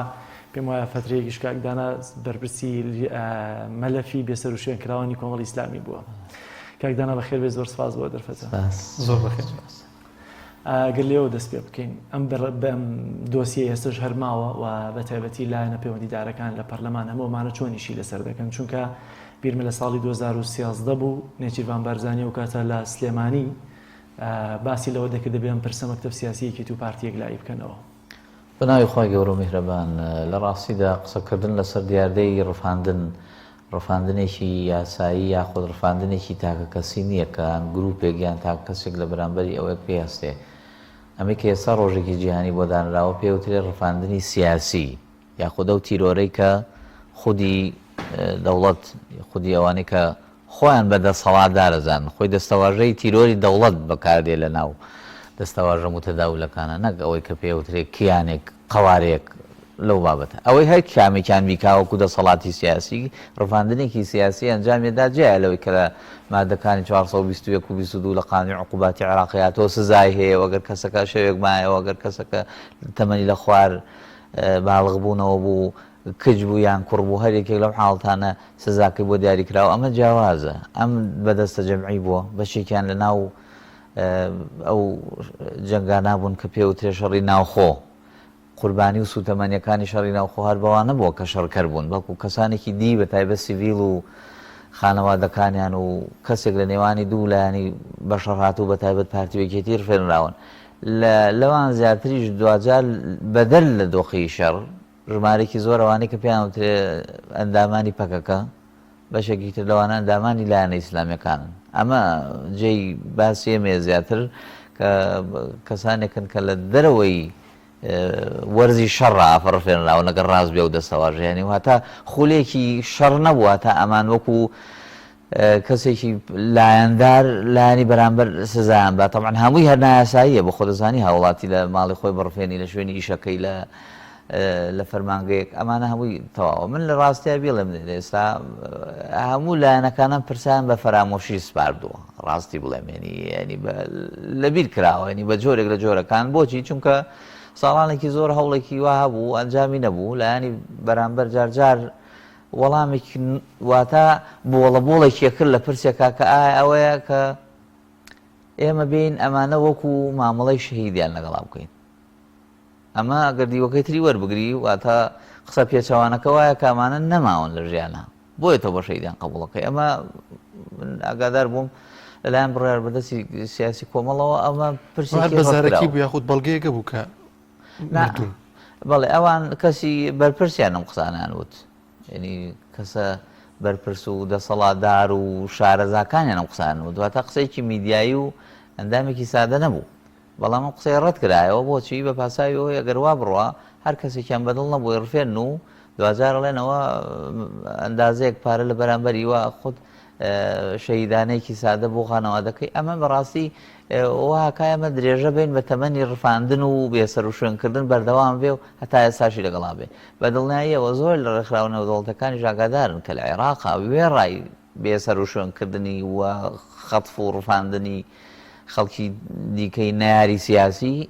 B: پێم وایە فترەیەکی شکاکدانە بەرپرسی مەلەفی بێسەر و شوێن کراوانی کۆمەڵی ئیسلامی بووە. کاکدانە بەخێر بێ زۆر سپاس بۆ دەرفەتە
A: زۆر بەخێر.
B: گەر لێەوە دەست پێ بکەین ئەم دۆسیە ئێستش هەرماوە و بە تایبەتی لایەنە پەیوەندیدارەکان لە پەرلەمان هەموومانە چۆنیشی لەسەر دەکەن چونکە بیرمە لە ساڵی 2013 بوو نێچیروان بارزانانی و کاتە لە سلێمانی باسی لەوە دەکرد دەبێ ئەم پرسە مەکتەب سیاسیەکی و پارتیەک لای بکەنەوە.
L: بەناوی خۆی گەورە و میهرەبان لە ڕاستیدا قسەکردن لەسەر دیاردەی ڕفاندنێکی یاسایی یاخود ڕفاندنێکی تاکە کەسی نییە کە گروپێک یان تاکە کەسێک لە بەرامبەری ئەوەیەک پێهستێ ئەمە کە ئێستا ڕۆژێکی جیهانی بۆ دانراوە پێوترێ ڕفاندنی سیاسی یاخودە و تیرۆرەی کە خودی دەوڵەت خودی ئەوانەی کە خۆیان بەدەسەڵات دارەزان خۆی دەستەواژەی تیرۆری دەوڵەت بەکاردێ لە ناو دەستەواژە متەداولەکانە نەک ئەوەی کە پێوترێ کیانێک قەوارێک لەو بابەتە ئەوەی هەر کامێکیان بیکاوەکو دەسەڵاتی سیاسی ڕفاندنێکی سیاسی ئەنجامێدا جێە لەوەی کە لە مادەکانی 421 و 22 لە قانونی عقوباتی عێراقیاتەوە سزای هەیە وەگەر کەسەکە شەوێک مایەوە وەگەر کەسەکە تەمەنی لە خوار باڵغ بوونەوە بوو کچ بوو یان کوڕ بوو هەرێکێک لەم حاڵتانە سزاکەی بۆ دیاریکراوە ئەمە جیاوازە ئەم بەدەستە جەمعی بووە بەشێکیان لە ناو ئەو جەنگانە بوون کە پێوترێ شەڕی ناوخۆ قوربانی و سوتەمەنیەکانی شەڕی ناوخۆ هەر بەوانە بووە کە شەڕکەر بوون بەڵکو کەسانێکی دی بە تایبەت سیڤیل و خانەوادەکانیان و کەسێک لە نێوانی دوو لایانی بەشەڕ هاتوو بە تایبەت پارتیوێکێتی ڕفێنراون لەوان زیاتریش دوجار بەدەل لە دۆخی شەڕ ژمارێکی زۆر ئەوانەی کە پێیان وترێ ئەندامانی پەکەکە بەشێکی تر لەوانە ئەندامانی لایەنە ئیسلامیەکانن ئەمە جێی باسی ئێمێ زیاتر کە کەسانێکن کە لە دەرەوەی وەرزی شەڕ ئافڕفێنراون لەگەڵ ڕاست بێ و دەسەواژێنی و هەتا خولێکی شەڕ نەبووە تا ئەمان وەکو کەسێکی لایەندار لایانی بەرامبەر سزایان بە تەبعەن هەمووی هەر نایاساییە بە خۆدەزانی هاوڵاتی لە ماڵی خۆی بڕفێنی لە شوێنی ئیشەکەی لە فەرمانگەیەک ئەمانە هەمووی تەواوە من لە ڕاستیا بێڵێم ئێستا هەموو لایەنەکانم پرسیان بە فەرامۆشی سپاردووە ڕاستی بڵێمێنی ینی لەبیر کراوە ینی بە جۆرێک لە جۆرەکان بۆچی چونکە ساڵانێکی زۆر هەوڵێکی وا هەبوو ئەنجامی نەبوو لایانی بەرامبەر جارجار وەڵامێکی واتە بۆڵەبۆڵێکی کرد لە پرسێکا کە ئایا ئەوەیە کە ئێمە بین ئەمانە وەکو مامەڵەی شەهیدیان لەگەڵا بکەین ئەمە ئەگەر دیوەکەی تری وەربگری واتە قسە پێچەوانەکە وایە کامانە نەماون لە ژیانە بۆیە تۆ بە شەیدیان قبوڵەکەی ئەمە ئاگادار بووم لەلایەن بڕیار بەدەستی سیاسی کۆمەڵەوە ئەمە پرسێکی
A: بەزارەکی بوو یاخود بەڵگەیەکە بوو کە
L: بەڵێ ئەوان کەسی بەرپرسیان ئەم قسانیان وت ینی کەسە بەرپرس و دەسەڵاتدار و شارەزاکانیان ئەم قسانیان وت دواتە قسەیەکی میدیایی و ئەندامێکی سادە نەبوو بەڵام ئەم قسەی ڕەت کرایەوە بۆچی بە پاساویەوە ئەگەر وا بڕوە هەر کەسێکیان بەدڵ نەبووی ڕفێن و دوجار ئەڵێنەوە ئەندازەیەک پارە لە بەرامبەری وە خودت شەهیدانەیەکی سادە بۆ خانەوادەکەی ئەمە بەڕاستی واکای ئەمە درێژە بین بە تەمەنی ڕفاندن و بێسەر و شوێنکردن بەردەوام بێ و هەتا ئێستاشی لەگەڵا بێ بەدڵنیاییەوە زۆر لە ڕێکخراونەوە دەوڵەتەکانی ئاگادارن کە لە عێراقا وێڕای بێسەر و شوێنکردنی و خەتف و ڕفاندنی خەڵکی دیکەی نەیاری سیاسی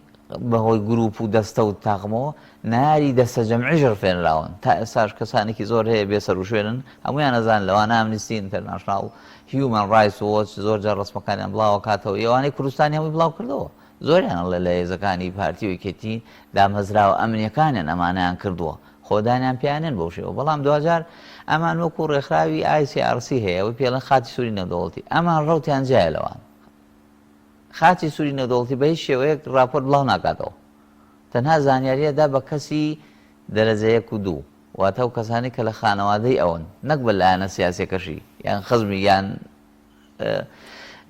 L: بەهۆی گروپ و دەستە و تاقمەوە ناری دەستە جەمعیژر فێنراون تا ئێستاش کەسانێکی زۆر هەیە بێسەر و شوێنن هەمویان نەزان لەوانە ئەمنیستی ئینتەرناشناڵ هیومن ڕایتس وۆچ زۆر جار ڕسمەکانیان بڵاوە کاتەوە ئێوانەی کوردستانی هەمووی بڵاو کردەوە زۆریان لە هێزەکانی پارتی و یەکێتی دامەزراوە ئەمنیەکانیان ئەمانیان کردووە خۆدانیان پیانێن بەو شێوە بەڵام دوجار ئەمان وەکو ڕێکخراوی ICRC هەیە ئەوەی پێڵەن خاتی سووری نەودەوڵەتی ئەمان ڕەوتیان جایە لەوان خاتی سووری نەودەوڵەتی بە هیچ شێوەیەک راپۆرت بڵاو ناکاتەوە تەنها زانیاریەدا بە کەسی دەرەجە 1 و 2 واتە ئەو کەسانی کە لە خانەوادەی ئەوەن نەک بە لایەنە سیاسیەکەشی یان خزمی یان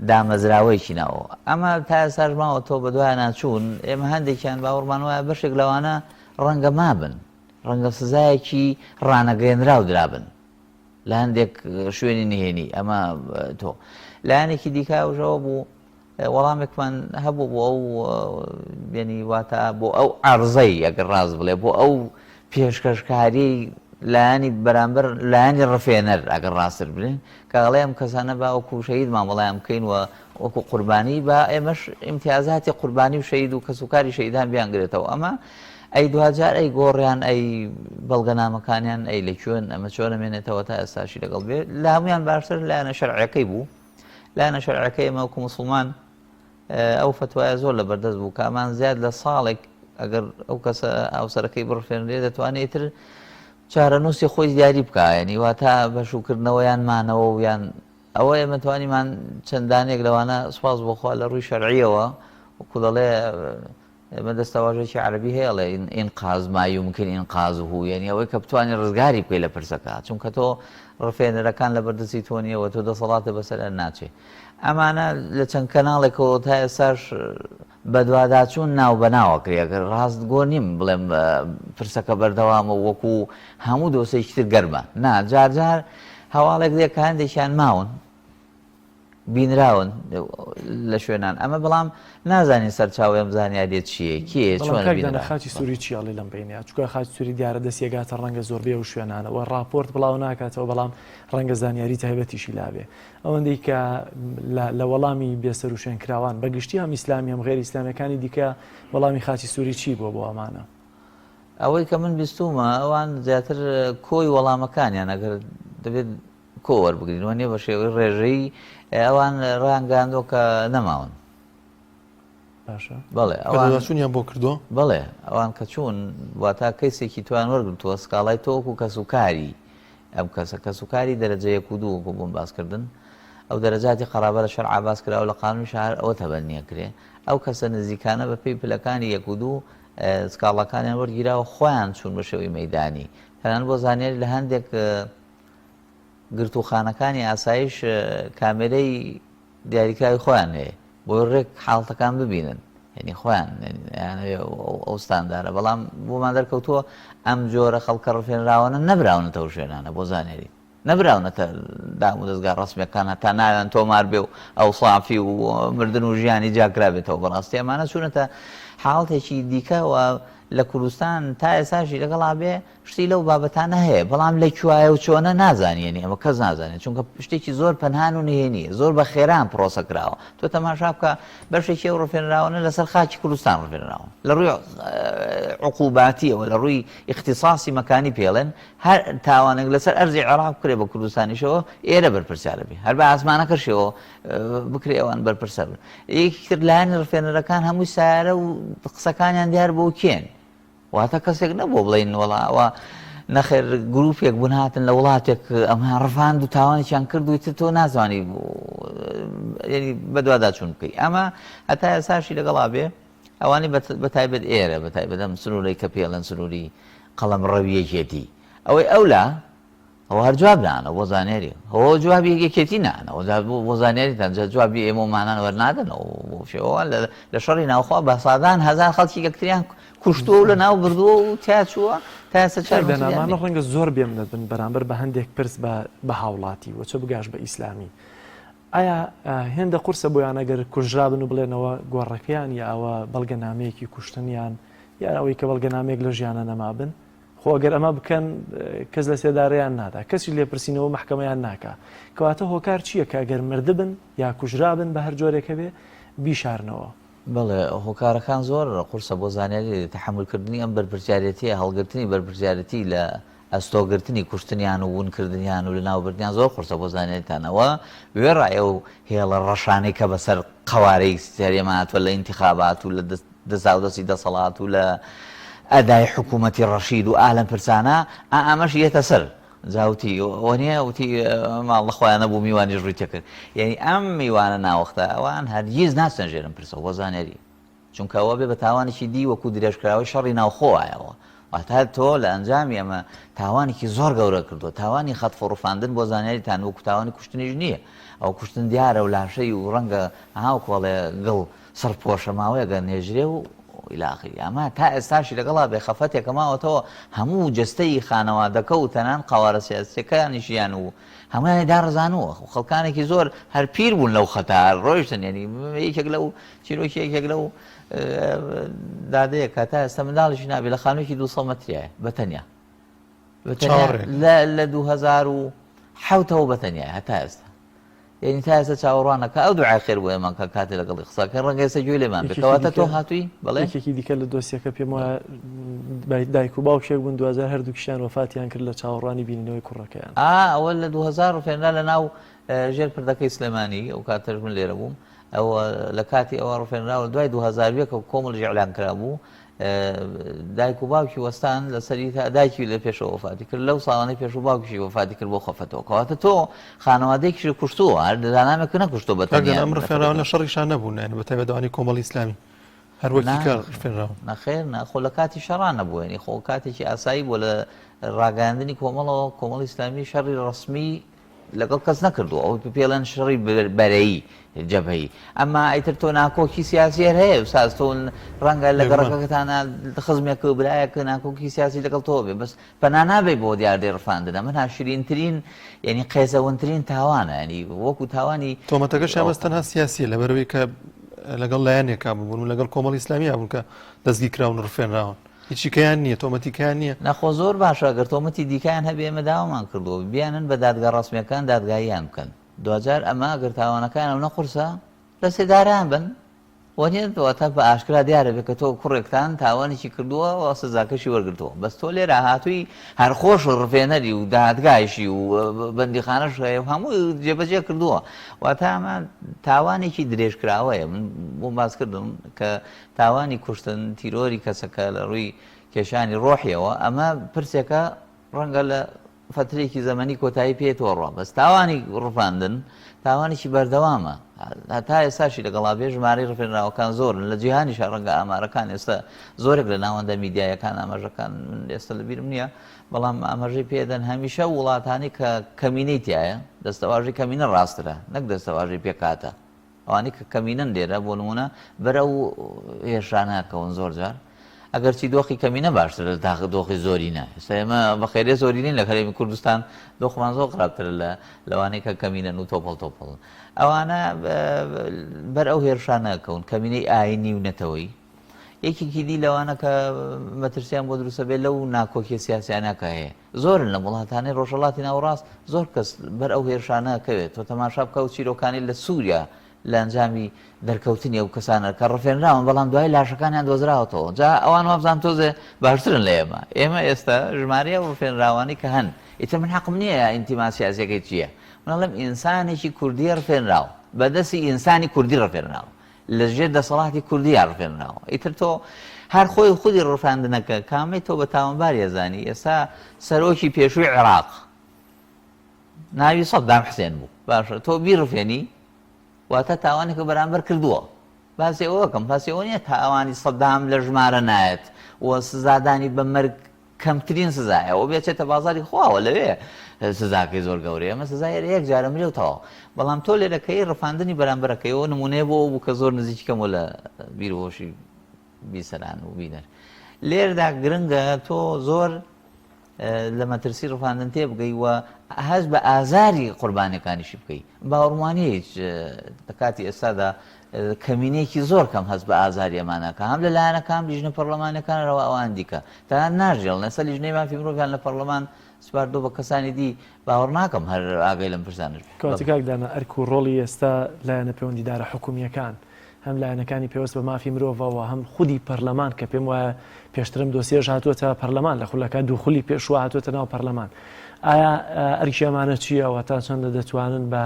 L: دامەزراوەیەکی ناوە ئەمە تا ئێستاش ماوە تۆ بە دوایان ناچوون ئێمە هەندێکیان باوەڕمان وایە بەشێک لەوانە ڕەنگە مابن ڕەنگە سزایەکی ڕانەگەێنراو درابن لە هەندێک شوێنی نهێنی ئەمە تۆ لایەنێکی دیکاوژەوە بوو وەڵامێکمان هەبوو بۆ ئەو بێنی واتە بۆ ئەو عەرزەی ئەگەر ڕاست بڵێ بۆ ئەو پێشکەشکاری لایەنی بەرامبەر لایەنی ڕفێنەر ئەگەر ڕاستتر بڵێن کاڵێم کەسانە با وەکو شەهید مامەڵیان بکەین و وەکو قوربانی بە ئێمەش ئیمتیازاتی قوربانی و شەهید و کەسوکاری شەهیدان بیانگرێتەوە ئەمە ئەی دوجار ئەی گۆڕیان ئەی بەڵگەنامەکانیان ئەی لەکوێن ئەمە چۆن ئەمێنێتەوە تا ئێستاشی لەگەڵ بێ لە هەمویان باشتر لایەنە شەرعیەکەی بوو لایەنە شەرعیەکەی ئێمە وەکو موسڵمان ئەو فتوایە زۆر لە بەردەست بوو کامان زیاد لە ساڵێک ئەگەر ئەو کەسە ئاوسەرەکەی بڕفێنرێ دەتوانێتتر چارەنووسی خۆی دیاری بکە ینی واتە بەشوکردنەوەیان مانەوە و یان ئەوە ئێمە توانیمان چەندانێک لەوانە سوپاس بۆخوا لە ڕووی شەرعیەوە وەکو دەڵێ ئێمە دەستەواژێکی عەرەبی هەیە لە ئینقاز ما یمکن ئینقازه یعنی ئەوەی کە بتوانێت ڕزگاری بکەی لە پرسەکە چونکە تۆ ڕفێنەرەکان لە بەردەستی تۆ نیەوە تۆ دەسەڵاتە بەسەر ناچێ ئەمانە لە چەند کەناڵێکەوە تا ئێستاش بەدواداچوون ناو بەناوە کرێگە ڕاست گۆ نیم بڵێم پرسەکە بەردەوامە وەکو هەموو دۆسێکی تر گەرمە نا جارجار هەواڵێک دێک کە هەندێکیان ماون بینراون لە شوێنان ئەمە بەڵام نازانین سەرچاوی ئەم زانیاریە چییە کێ چۆن
B: خاچی سووری چیاڵی لەم بینە چکە خاچی سووری دیارە دەستیێگاتە ڕەنگە زۆربێ و شوێنانەوە راپۆرت بڵاو ناکاتەوە بەڵام ڕەنگە زانیاری تایبەتیشی لابێ ئەوەندەی کە لە وەڵامی بێسەر و شوێنکراوان بەگشتی هەم ئیسلامی هەم غێر ئیسلامیەکانی دیکە وەڵامی خاچی سووری چی بووە بۆ ئەمانە
L: ئەوەی کە من بیستومە ئەوان زیاتر کۆی وەڵامەکانیان ئەگەر دەبێت کۆ وەربگرینەوە نیە بە شێوەی ڕێژەی ئەوان ڕانگاندۆ کە نەماون
B: باشە
A: چونیان بۆ کردو
L: بڵێ ئەوان کە چوون واتە کەسێکی توان وەرگرتووە سکاڵای تۆکو کەسوکاری ئەم کەسە کەسوکاری دەرەجە 1 و 2 بۆ بۆم باسکردن ئەو دەرەجاتی قەرابە لە شەرع باس کراوە لە قانون شار ئەوە تەبەنیە کرێ ئەو کەسە نزیکانە بە پێی پلەکانی 1 و 2 سکاڵەکانیان وەرگیراوە خۆیان چوون بە شێوەی مەیدانی تەنانەت بۆ زانیاری لە هەندێک گرتوخانەکانی ئاسایش کامێرەی دیاریکراوی خۆیان هەیە بۆ ڕێک حاڵتەکان ببینن ینی خۆیان ئەو ستاندارە بەڵام بۆمان دەرکەوتووە ئەم جۆرە خەڵکە ڕفێنراوانە نەبراونەتەوە شوێنانە بۆ زانیاری نەبراونەتە دام و دەستگا ڕسمیەکانە تا ناویان تۆمار بێ و ئەو سافی و مردن و ژیانی جاکرا بێتەوە بەڕاستی ئەمانە چوونەتە حاڵتێکی دیکەوە لە کوردستان تا ئێستاشی لەگەڵا بێ شتی لەو بابەتانە هەیە بەڵام لە کوایە و چۆنە نازانیێنی ئەمە کەس نازانێت چونکە شتێکی زۆر پەنهان و نهێنیە زۆر بە خێران پرۆسە کراوە تۆ تەماشا بکە بەشێکی ئەو ڕفێنراوانە لەسەر خاکی کوردستان ڕفێنراون لە ڕووی عقوباتیەوە لە ڕووی اختصاصی مەکانی پێڵێن هەر تاوانێک لەسەر ئەرزی عێراق بکرێ بە کوردستانیشەوە ئێرە بەرپرسیارە بێ هەر بە ئاسمانەکەشەوە بکرێ ئەوان بەرپرسە بن یەکتر لایەنی ڕفێنەرەکان هەمووی سارە و قسەکانیان دیار بۆ کێن واتە کەسێک نەبوو بڵێن وەڵاوە نەخێر گروپێک بوون هاتن لە وڵاتێک ئەمە ڕفاند و تاوانێکیان کردووی تۆ نازانی بەدووادا چون بکەی ئەمە هەتا ئێستاشی لەگەڵا بێ ئەوانی بەتایبەت ئێرە بەتایبەت ئەم سنوورەی کە پێڵەن سنووری قەڵەم ڕەویەکێتی ئەوەی ئەولا ئەوە هەر جواب نانە بۆ زانێری هەوە جوابی یەکێتی نانەوە بۆ زانێریتان جوابی ئێمەمانان وەرنادنەوە بۆ شێوە لە شەڕی ناوخوا بە سادان هەزار خەڵکی یەکتریان کوشتۆ لە ناو بردووە و تیاچووە تا ئێستا
B: چاردەنامانە ڕەنگە زۆر بێم دەبن بەرامبەر بە هەندێک پرس بە هاوڵاتی وە چە بگاش بە ئیسلامی ئایا هێندە قورسە بۆیان ئەگەر کوژرابن و بڵێنەوە گۆڕەکەیان یا ئەوە بەڵگەنامەیەکی کوشتنیان یا ئەوەی کە بەڵگەنامەیەک لە ژیانە نەمابن خۆ ئەگەر ئەمە بکەن کەس لە سێدارەیان نادا کەسی لێپرسینەوە محکەمەیان ناکا کەواتە هۆکار چییە کە ئەگەر مردبن یا کوژرابن بە هەر جۆرێکە بێ بیشارنەوە
L: بەڵێ هۆکارەکان زۆر قورسە بۆ زانیاری تەحملکردنی ئەم بەرپرسیارەتیە هەڵگرتنی بەرپرسیارەتی لە ئەستۆگرتنی کوشتنیان و ونکردنیان و لە ناوبردیان زۆر قورسە بۆ زانیاریتانەوە وێڕایە و هێڵە ڕەشانەی کە بەسەر قەوارەی سیارێماتوە لە ئینتیخابات و لە دەستی دەسەڵات و لە ئەدای حکوومەتی ڕەشید و ئالەم پرسانە ئەمەش یەتە سەر جاوتی وەنیە وتی ماڵ خۆیان نەبوو میوانی ڕووی تێکرد یعنی ئەم میوانە ناوەختە ئەوان هەرگیز ناچەنجێرم پرسە بۆ زانیاری چونکە ئەوە بێ بە تاوانێکی دی وەکو درێژکراوی شەڕی ناوخۆوایەوە واتە تۆ لە ئەنجامی ئەمە تاوانێکی زۆر گەورە کردو تاوانی خەت فڕوفاندن بۆ زانیاریتان وەکو تاوانی کوشتنیش نییە ئەو کوشتن دیارە و لاشەی و ڕەنگە هاوکۆڵێ گڵ سەرپۆشە ماوەیەگە نێژرێ و ئیلاخی ئەمە تا ئێستاشی لەگەڵا بێخەفەتێکە ماوەتەوە هەموو جستەی خانەوادەکە و تەنان قاوارە سیاسەکانیشیان و هەمویانی داڕزانووە خەڵکانێکی زۆر هەر پیر بوون لەو خەتا ڕۆیشتن ینی یەکێک لەو چیرۆکی یەکێک لەو دادەیە کە تا ئێستا منداڵیشی نابێت لە خانوویەکی 200 مەتریایە بەتەنیا لە 2007ەوە بەتەنیای هەتا ئێستا یعنی تا ئێستا چاوەڕوانەکە ئەو دوعای خێر بۆ ئێمان کە کاتێ لەگەڵی قسەکە ڕەنگە ئێستا گوێ لێمان بێت کەواتە تۆ هاتووی بەڵێ
B: یەکێکی دیکە لە دۆسیەکە پێم وایە دایک و باوکێک بوون 2000 هەردووکیشیان وەفاتیان کرد لە چاوەڕوانی بینینەوەی کوڕەکەیان
L: ئەوە لە 2000 فێنرا لە ناو ژێر پردەکەی سلێمانی ئەو کاتەش من لێرە بووم ئەوە لە کاتی ئەوە ڕفێنراوە دوای 2000 کە کۆمەڵی ئیعلان کرا بوو دایک و باوکی وەستان لەسەری دایکی لە پێشەوە وەفاتی کرد لەو ساڵانەی پێش و باوکیشی وەفاتی کرد بۆ خەفەتەوە کەواتە تۆ خانەوادەیەکیشی کوشتووە هەر دانامێک نەکوشتۆ بەتەنیا
A: ئەم ڕفێنراوە لە شەڕیشان نەبوون بە تایبەتەوانی کۆمەڵی ئیسلامی هەروەکی کار ڕفێنراوە
L: نەخێر نەخۆ لە کاتی شەڕان نەبووە ینی خۆ کاتێکی ئاسایی بۆ لە ڕاگەاندنی کۆمەڵەوە کۆمەڵی ئیسلامی شەڕی ڕسمی لەگەڵ کەس نەکردووە ئەو پێڵەن شەڕی بەرەیی جەبهەی ئەمما ئیتر تۆ ناکۆکی سیاسی هەیە ساز تۆ ڕەنگە لە گەڕەکەتانە خزمێک و برایەکە ناکۆکی سیاسی لەگەڵ تۆ بێ بەس پەنا نابێ بۆ دیاردەی ڕفاندنە من هاشرینترین ینی قێزەوەنترین تاوانە ینی وەکو تاوانی
A: تۆمەتەکەش ئەمەست تەنها سیاسیە لەبەرەوەی کە لەگەڵ لایەنێکا بوون لەگەڵ کۆمەڵی ئیسلامی بوون کە دەستگی کراون ڕفێنراون هیچی کەیان نییە تۆمەتیکیان نییە
L: نەخۆ زۆر باشە گەر تۆمەتی دیکەیان هەبێ ئێمە داوامان کردووە بیانن بە دادگا ڕسمیەکان دادگاییان بکەن دوجار ئەمە گەر تاوانەکان ئەو نەقورسە لە سێداران بن وەنیێتەوە بە ئاشکرا دیارە بێت کە تۆ کوڕێکتان تاوانێکی کردووە و سزاکەشی وەرگرتووە بەس تۆ لێرە هاتووی هەرخۆش ڕفێنەری و دادگایشی و بەندیخانەش هەموو جێبەجێ کردووە واتە ئەمە تاوانێکی درێژکراوەیە من بۆ باس کردم کە تاوانی کوشتن تیرۆری کەسەکە لە ڕووی کێشانی ڕۆحیەوە ئەمە پرسێکە ڕەنگە لە فترێکی زەمەنی کۆتایی پێێتەوەڕە بەس تاوانی ڕفاندن تاوانێکی بەردەوامە هەتا ئێستاشی لەگەڵا بێ ژمارەی ڕفێنراوەکان زۆرن لە جیهانیش ڕەنگە ئامارەکان ئێستا زۆرێک لە ناوەندە میدیایەکان ئاماژەکان من ئێستا لەبیرم نییە بەڵام ئاماژەی پێدەن هەمیشە وڵاتانی کە کەمینەی تایە دەستەواژی کەمینە ڕاسترە نەک دەستەواژی پێکاتە ئەوانی کە کەمینەن لێرە بۆ نمونە بەرەو هێشانەکەون زۆر جار ئەگەرچی دۆخی کەمینە باشتر لە تاقە دۆخی زۆرینە ئێستا ئێمە بەخێرێ زۆرینین لە هەرێمی کوردستان دۆخمان زۆر خراپتر لە لەوانەیە کە کەمینەن و تۆپڵ ئەوانە بەر ئەو هێرشانەکەون کەمینەی ئاینی و نەتەوەی یەکێکی دی لەوانە کە مەترسیان بۆ دروستە بێت لەو ناکۆکی سیاسیانەکە هەیە زۆرن لە وڵاتانەی ڕۆژهەڵاتی ناوەڕاست زۆر کەس بەر ئەو هێرشانەکەوێت تۆ تەماشا بکە و چیرۆکانی لە سووریا لە ئەنجامی دەرکەوتنی ئەو کەسانە کە ڕفێنراون بەڵام دوای لاشەکانیان دۆزراوەتەوە جا ئەوان وابزان تۆزێ باشترن لە ئێمە ئێستا ژمارەیە ڕفێنراوانی کە هەن ئیتر من حەقم نییە ئینتیما سیاسیەکەی چییە منەڵێم ئینسانێکی کوردی ڕفێنراوە بەدەستی ئینسانی کوردی ڕفێنراوە لەژێر دەسەڵاتی کوردی ڕفێنراوە ئیتر تۆ هەر خۆی خودی ڕفاندنەکە کامی تۆ بە تاوانباری ئەزانی ئێستا سەرۆکی پێشووی عێراق ناوی سەدام حوسێن بوو باشە تۆ بیڕفێنی واتە تاوانێکە بەرامبەر کردووە باسی ئەوەکەم باسی ئەوە نییە تاوانی سەدام لە ژمارە نایەت و سزادانی بە مەرگ کەمترین سزایە ئەو بێچێتە بازاری خواوە لەوێ سزاکەی زۆر گەورەیە ئەمە سزای یەک جارە مرێتەوە بەڵام تۆ لێرەکەی ڕفاندنی بەرامبەرەکەیەوە نمونەیە بۆ بوو کە زۆر نزیکەم لە بیرۆشی بیسەران و بینەر لێردا گرنگە تۆ زۆر لە مەترسی ڕفاندن تێ بگەی و هەز بە ئازاری قوربانەکانیشی بکەی باوەڕوانی هیچ لە کاتی ئێستادا کەمینەیەکی زۆر کەم هەست بە ئازاری ئەمانەکە هەم لە لایەنەکان لیژنە پەرلەمانەکانەوە ئەوان دیکە تا ناژێڵ نەسە لیژنەی مافی مرۆڤیان لە پەرلەمان سپاردۆ بە کەسانی دی باوەڕ ناکەم هەر ئاگای لەم پرسانش
B: کاتێکاکدانا ئەرک و ڕۆڵی ئێستا لایەنە پەیوەندیدارە حکومیەکان هەم لایەنەکانی پێوەست بە مافی مرۆڤەوە هەم خودی پەرلەمان کە پێم وایە پێشترم دۆسیێژ هاتووەتە پەرلەمان لە خولەکە دووخولی پێشوە هاتووەتە ناو پەرلەمان. ئایا ئەرکێمانە چییەوە تا چەندە دەتوانن بە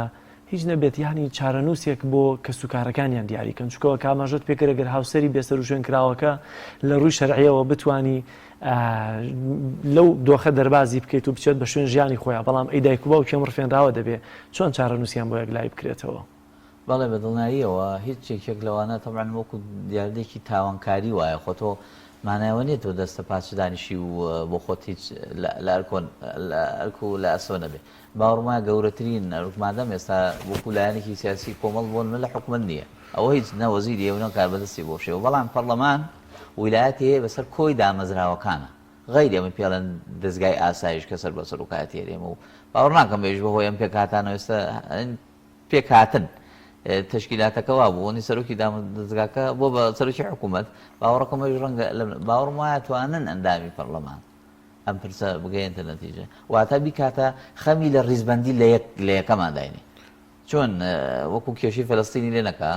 B: هیچ نەبێت یانی چارەنووسێک بۆ کەسوکارەکانیان دیاریکەن چکەوە کاماژۆت پێکرێگەر هاوسەری بێسەر و شوێن کراوەکە لە ڕووی شەرعیەوە بتانی لەو دۆخە دەربازی بکەیت و بچێت بە شوێن ژیانی خۆیان بەڵام ئەی دایک و باوکێم ڕفێنراوە دەبێت چۆن چارەنووسیان بۆ یەکلای بکرێتەوە.
L: بەڵێ بەدڵنیاییەوە هیچ چێکێک لەوانە تەمان وەکو دیاردێکی تاوانکاری وایە خۆتۆ مانایەوە نیە تۆ دەستە پاچدانیشی و بۆ خۆت هیچ ئەرکۆ لە ئەسۆ نەبێ باوەڕما گەورەترین ڕکمادەم ئێستا وەکو لایەنێکی سیاسی کۆمەڵ بۆن من لە حکومت نییە ئەوە هیچ نەوەزیری ئەو نەکار بەدەستی بۆ شێوە بەڵام پەرلەمان ویلایەتی هەیە بەسەر کۆی دامەزراوەکانە غەیری ئەمە پێڵەن دەستگای ئاسایش کە سەر بەسەر و کاتێرێمە و باوەڕ ناکەم بێژ بەهۆی ئەم پێکهاتانەوە ئێستا پێکهاتن تشکیلاتەکەوا بوونی سەرۆکی دەستگاکە بۆ بە سەرۆکی حکوومەت باوەڕەکەمەش ڕەنگە باوەڕم وایە توانن ئەندامی پەرلەمان ئەم پرسە بگەێنتە نەتیجە واتە بیکاتە خەمی لە ڕیزبەندی لە یەکەمان داینێ چۆن وەکو کێشی فەلەستینی لێ نەکا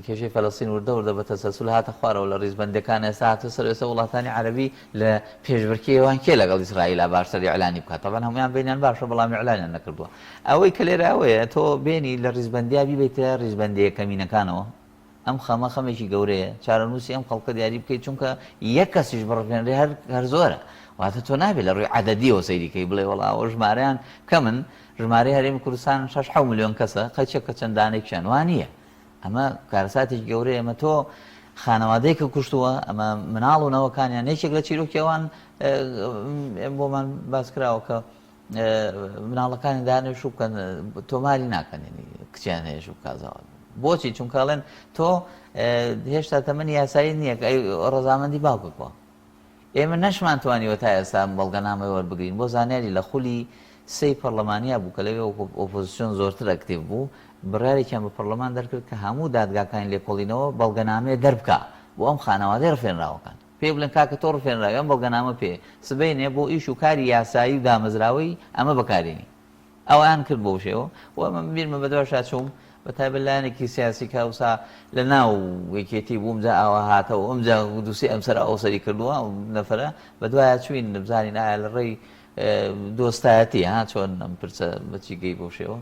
L: کێشەی فەلەستین وردە بە تەسەلسل هاتە خوارەوە لە ڕیزبەندەکان ئێستا هاتە سەر ئێستا وڵاتانی عەرەبی لە پێشبڕکێوان کێ لەگەڵ ئیسرائیلا باشتر ئیعلانی بکات تەبەن هەمویان بینیان باشە بەڵام ئیعلانیان نەکردووە ئەوەی کە لێرە ئەوەیە تۆ بێنی لە ڕیزبەندیا بیبێتە ڕیزبەندی یەکەمینەکانەوە ئەم خەمە خەمێکی گەورەیە چارەنووسی ئەم خەڵکە دیاری بکەیت چونکە یەک کەسیش بڕفێنرێ هەر زۆرە واتە تۆ نابێت لە ڕووی عەدەدیەوە سەیریکەی بڵێ وەڵا ئەوە ژمارەیان کەمن ژمارەی هەرێمی کوردستان 6 ملیۆن کەسە قەچێک کە چەندانێکیان وانە ئەمە کارەساتێکی گەورەیە ئەمە تۆ خانەوادەیە کە کوشتووە ئەمە مناڵ و نەوەکانیان یەکێک لە چیرۆکیەوان بۆمان باس کراوە کە مناڵەکانی دانێش و بکەن تۆماری ناکەنێنی کچیان هەیەش و کازاوە بۆچی چونکەڵێن تۆ هێشتا تەمەنی یاسایی نییە کە ڕەزامەندی باوکەکەوە ئێمە نەشمان توانیوە تا ئێستا بەڵگەنامەی وەربگرین بۆ زانیاری لە خولی سەی پەرلەمانیا بوو کە لەوێ ئۆپۆزیسیۆن زۆرتر ئەکتیڤ بوو بڕارێکیان بە پەرلەمان دەرکرد کە هەموو دادگاکانی لێکۆڵینەوە بەڵگەنامەیە دەربکە بۆ ئەم خانەوادەی ڕفێنراوەکان پێ بڵێن کاکە تۆ ڕفێنراوی ئەم بەڵگەنامە پێ سبەینێ بۆ ئیش و کاری یاسایی و دامەزراوەی ئەمە بەکارێنی ئەویان کرد بۆ شێوە و ئەمە بیرمە بەدواشا چووم بە تایبەت لایەنێکی سیاسی کاوسا لە ناو وێکێتی بووم جا ئاوا هاتەوە ئەمجا دووسی ئەمسەر ئەوسەری کردووە و نەفرە بە دوایە چوین بزانین ئایا لە ڕێی دۆستایەتی ها چۆن ئەم پرسە بەچی گەی بۆ شێوە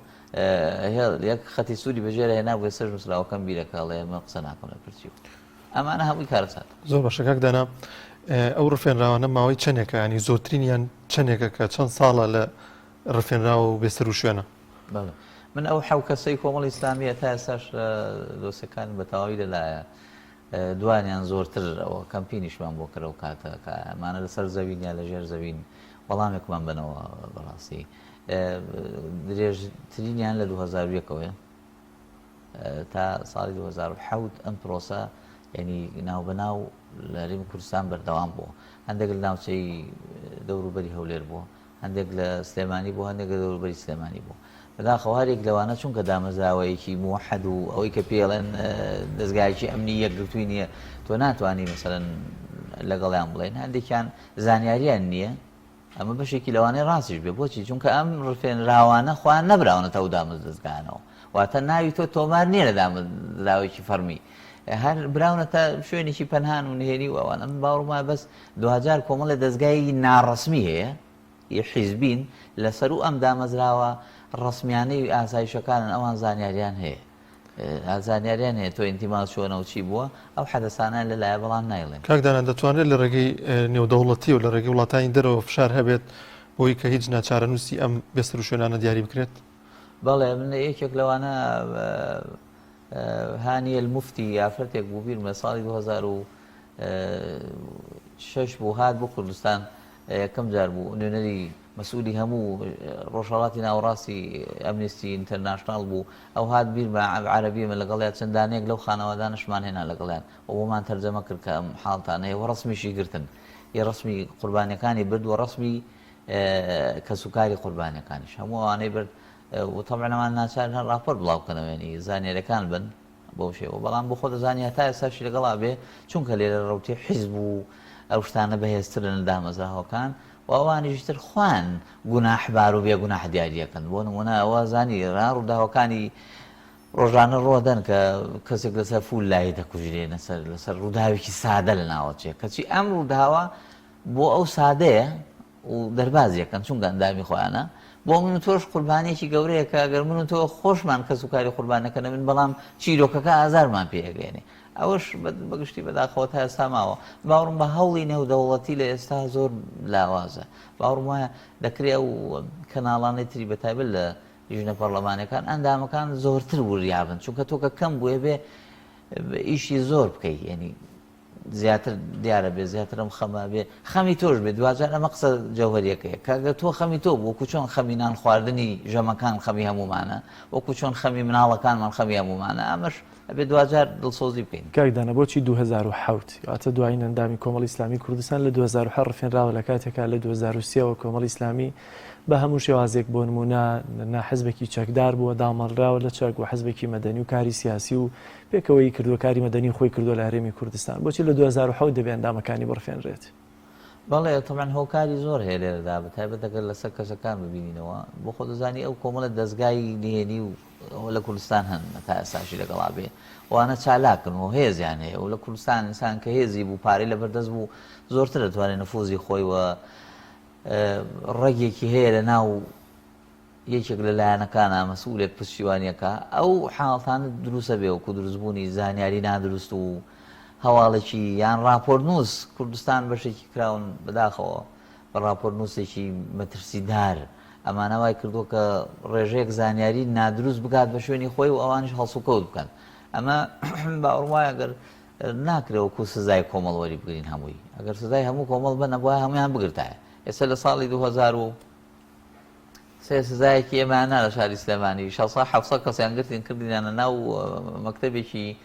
L: یەک خەتی سووری بەژێرە هێنا بۆ سەر مسلااوەکەم بیرەکەڵێ ئەمە قسە ناکەم لە پرسی و ئەمانە هەمووی کارەسات
A: زۆر باشە کاک دانا ئەو ڕفێنراوانە ماوەی چەندێکە ینی زۆرترینیان چەندێکە کە چەند ساڵە لە ڕفێنراوە و بێسەر و شوێنە
L: من ئەو حەو کەسەی کۆمەڵی ئیسلامیە تا ئێستاش دۆسەکان بە تەواوی لەلایە دوانیان زۆرتر ئەوە کەمپینیشمان بۆ کردەوە کاتە کە ئەمانە لەسەر زەوین یا لەژێر زەوین وەڵامێکمان بنەوە بەڕاستی درێژترینیان لە 2001ەوەیە تا ساڵی 2007 ئەم پرۆسە یعنی ناوبەناو لە هەرێمی کوردستان بەردەوام بووە هەندێک لە ناوچەی دەوروبەری هەولێر بووە هەندێک لە سلێمانی بوو هەندێک لە دەوروبەری سلێمانی بوو بەداخەوە هەرێک لەوانە چونکە دامەزراوەیەکی موحەد و ئەوەی کە پێڵێن دەستگایکی ئەمنی یەکگرتووی نییە تۆ ناتوانانی مەسەرەن لەگەڵیان بڵێن هەندێکیان زانیاریان نییە ئەمە بەشێکی لەوانەیە ڕاستیش بێ بۆچی چونکە ئەم ڕفێنراوانە خۆیان نەبراونەتە ئەو دامەز دەستگانەوە واتە ناوی تۆ تۆمار نییە لە دامەزراوێکی فەرمی هەر براونەتە شوێنێکی پەنهان و نهێنی و ئەوان ئەم باوڕما بەس 2000 کۆمەڵە دەستگای ناڕەسمی هەیە حیزبین لەسەر و ئەم دامەزراوە ڕسمیانەی ئاسایشەکانن ئەوان زانیاریان هەیە زانیاریان هەیە تۆ ئینتیماس چۆنە و چی بووە ئەو حەدەسانە لەلایە بەڵام نایڵێن
A: کاکدانان دەتوانێت لە ڕێگەی نێودەوڵەتی و لە ڕێگەی وڵاتانی دەرەوە فشار هەبێت بۆی کە هیچ ناچارەنووسی ئەم بێسەر و شوێنانە دیاری بکرێت
L: بەڵێ من یەکێک لەوانە هانیە المفتی یافرەتێک بوو بیرمە ساڵی 2006 بوو هات بۆ کوردستان یەکەم جار بوو نوێنەری مەسئولی هەموو ڕۆژهەڵاتی ناوەڕاستی ئەمنیستی ئینتەرناشناڵ بوو ئەو هات بیر بە عەرەبیمە لەگەڵیان چەندانەیەک لەو خانەوادانشمان هێنا لەگەڵیان و بۆمان تەرجەمە کرد کە ئەم حاڵتان هەیە و ڕسمیشی گرتن یە ڕسمی قوربانیەکانی برد و ڕسمی کەسوکاری قوربانیەکانیش هەموو ئەوانەی برد و تەبعەنەمان ناچارن هەر راپۆرت بڵاوکەنەوەنی زانیاریەکان بن بەو شێوە بەڵام بۆ خۆ دەزانی هەتا ئێستاشی لەگەڵا بێ چونکە لێرە ڕەوتی حیزب و ئەو شتانە بەهێزترن دامەزراوەکان و ئەوانیشتر خوان گوناحبار و بێ گوناح دیاریەکەن بۆ نمونە ئەوە زانی ڕووداوەکانی ڕۆژانە ڕۆدەن کە کەسێک لەسەر فول لای دەکوژرێنە لەسەر ڕووداوێکی سادە لە ناوەچێ کەچی ئەم ڕووداوە بۆ ئەو سادەیە و دەربازیەکەن چونکە ئەندامی خۆیانە بۆ من و تۆش قوربانێکی گەورەیە کە ئەگەر من و تۆ خۆشمان کەس و کاری قوربانەکەنە من بەڵام چیرۆکەکە ئازارمان پێگەێنێ ئەوەش بەگشتی بەداخەوە تا ئێستا ماوە باوڕم بە هەوڵی نێودەوڵەتی لە ئێستا زۆر لاوازە باوڕم وایە دەکرێت و کەناڵانەی تری بەتایبەت لە ژنە پەرلەمانەکان ئەندامەکان زۆرتر وریابن چونکە تۆکە کەم بووێ بێ ئیشی زۆر بکەیت یعنی زیاتر دیارە بێ زیاتر ئەم خەما بێ خەمی تۆش بێ دوجار ئەمە قسە جەوهریەکەیە کاگە تۆ خەمی تۆ وەکو چۆن خەمی نان خواردنی ژەمەکان خەمی هەمومانە وەکو چۆن خەمی مناڵەکانمان خەمی هەمومانە ئەمەش ئەبێ دوجار دڵسۆزی بکەین
B: کاکدانە بۆچی 2007 یاتە دوای ئەندامی کۆمەڵی ئیسلامی کوردستان لە 2007 ڕفێنراوە لە کاتێکا لە 2023ەوە کۆمەڵی ئیسلامی بە هەموو شێوازێک بۆ نمونە حزبێکی چەکدار بووە دامەڕراوە لە چەک و حزبێکی مەدەنی و کاری سیاسی و پێکەوەی کردووە کاری مەدەنی خۆی کردووە لە هەرێمی کوردستان بۆچی لە 2007 دەبێ ئەندامەکانی بڕفێنرێت
L: بەڵێ تەمان هۆکاری زۆر هەیە لێرەدا بەتایبەت دەگەر لەسەر کەسەکان ببینینەوە بۆ خۆ دەزانی ئەو کۆمەڵە دەستگای نهێنی و لە کوردستان هەن تا ئێستاشی لەگەڵا بێ وانە چالاکن و هێزیان هەیە و لە کوردستان ئینسان کە هێزی بوو پارەی لەبەردەست بوو زۆرتر دەتوانێت نفوزی خۆی وە ڕێگێکی هەیە لە ناو یەکێک لە لایەنەکانە مەسئولێک پشتیوانیەکە ئەو حاڵتانە دروستە بێ وەکو دروستبوونی زانیاری نادروست و هەواڵێکی یان راپۆرنووس کوردستان بەشێکی کراون بەداخەوە بە راپۆرنووسێکی مەترسیدار ئەمانە وای کردووە کە ڕێژەیەک زانیاری نادروست بگات بە شوێنی خۆی و ئەوانش هەڵسوکەوت بکەن ئەمە باوەڕوایە ئەگەر ناکرێوەکو سزای کۆمەڵ وەری بگرین هەمووی ئەگەر سزای هەموو کۆمەڵ بە نەبووە هەمویان بگرتایە ئێستا لە ساڵی 2000 سزایەکی ئێمانە لە شاری سلێمانی 600 کەسیان گرتین کردینانە ناو مەکتەبێکی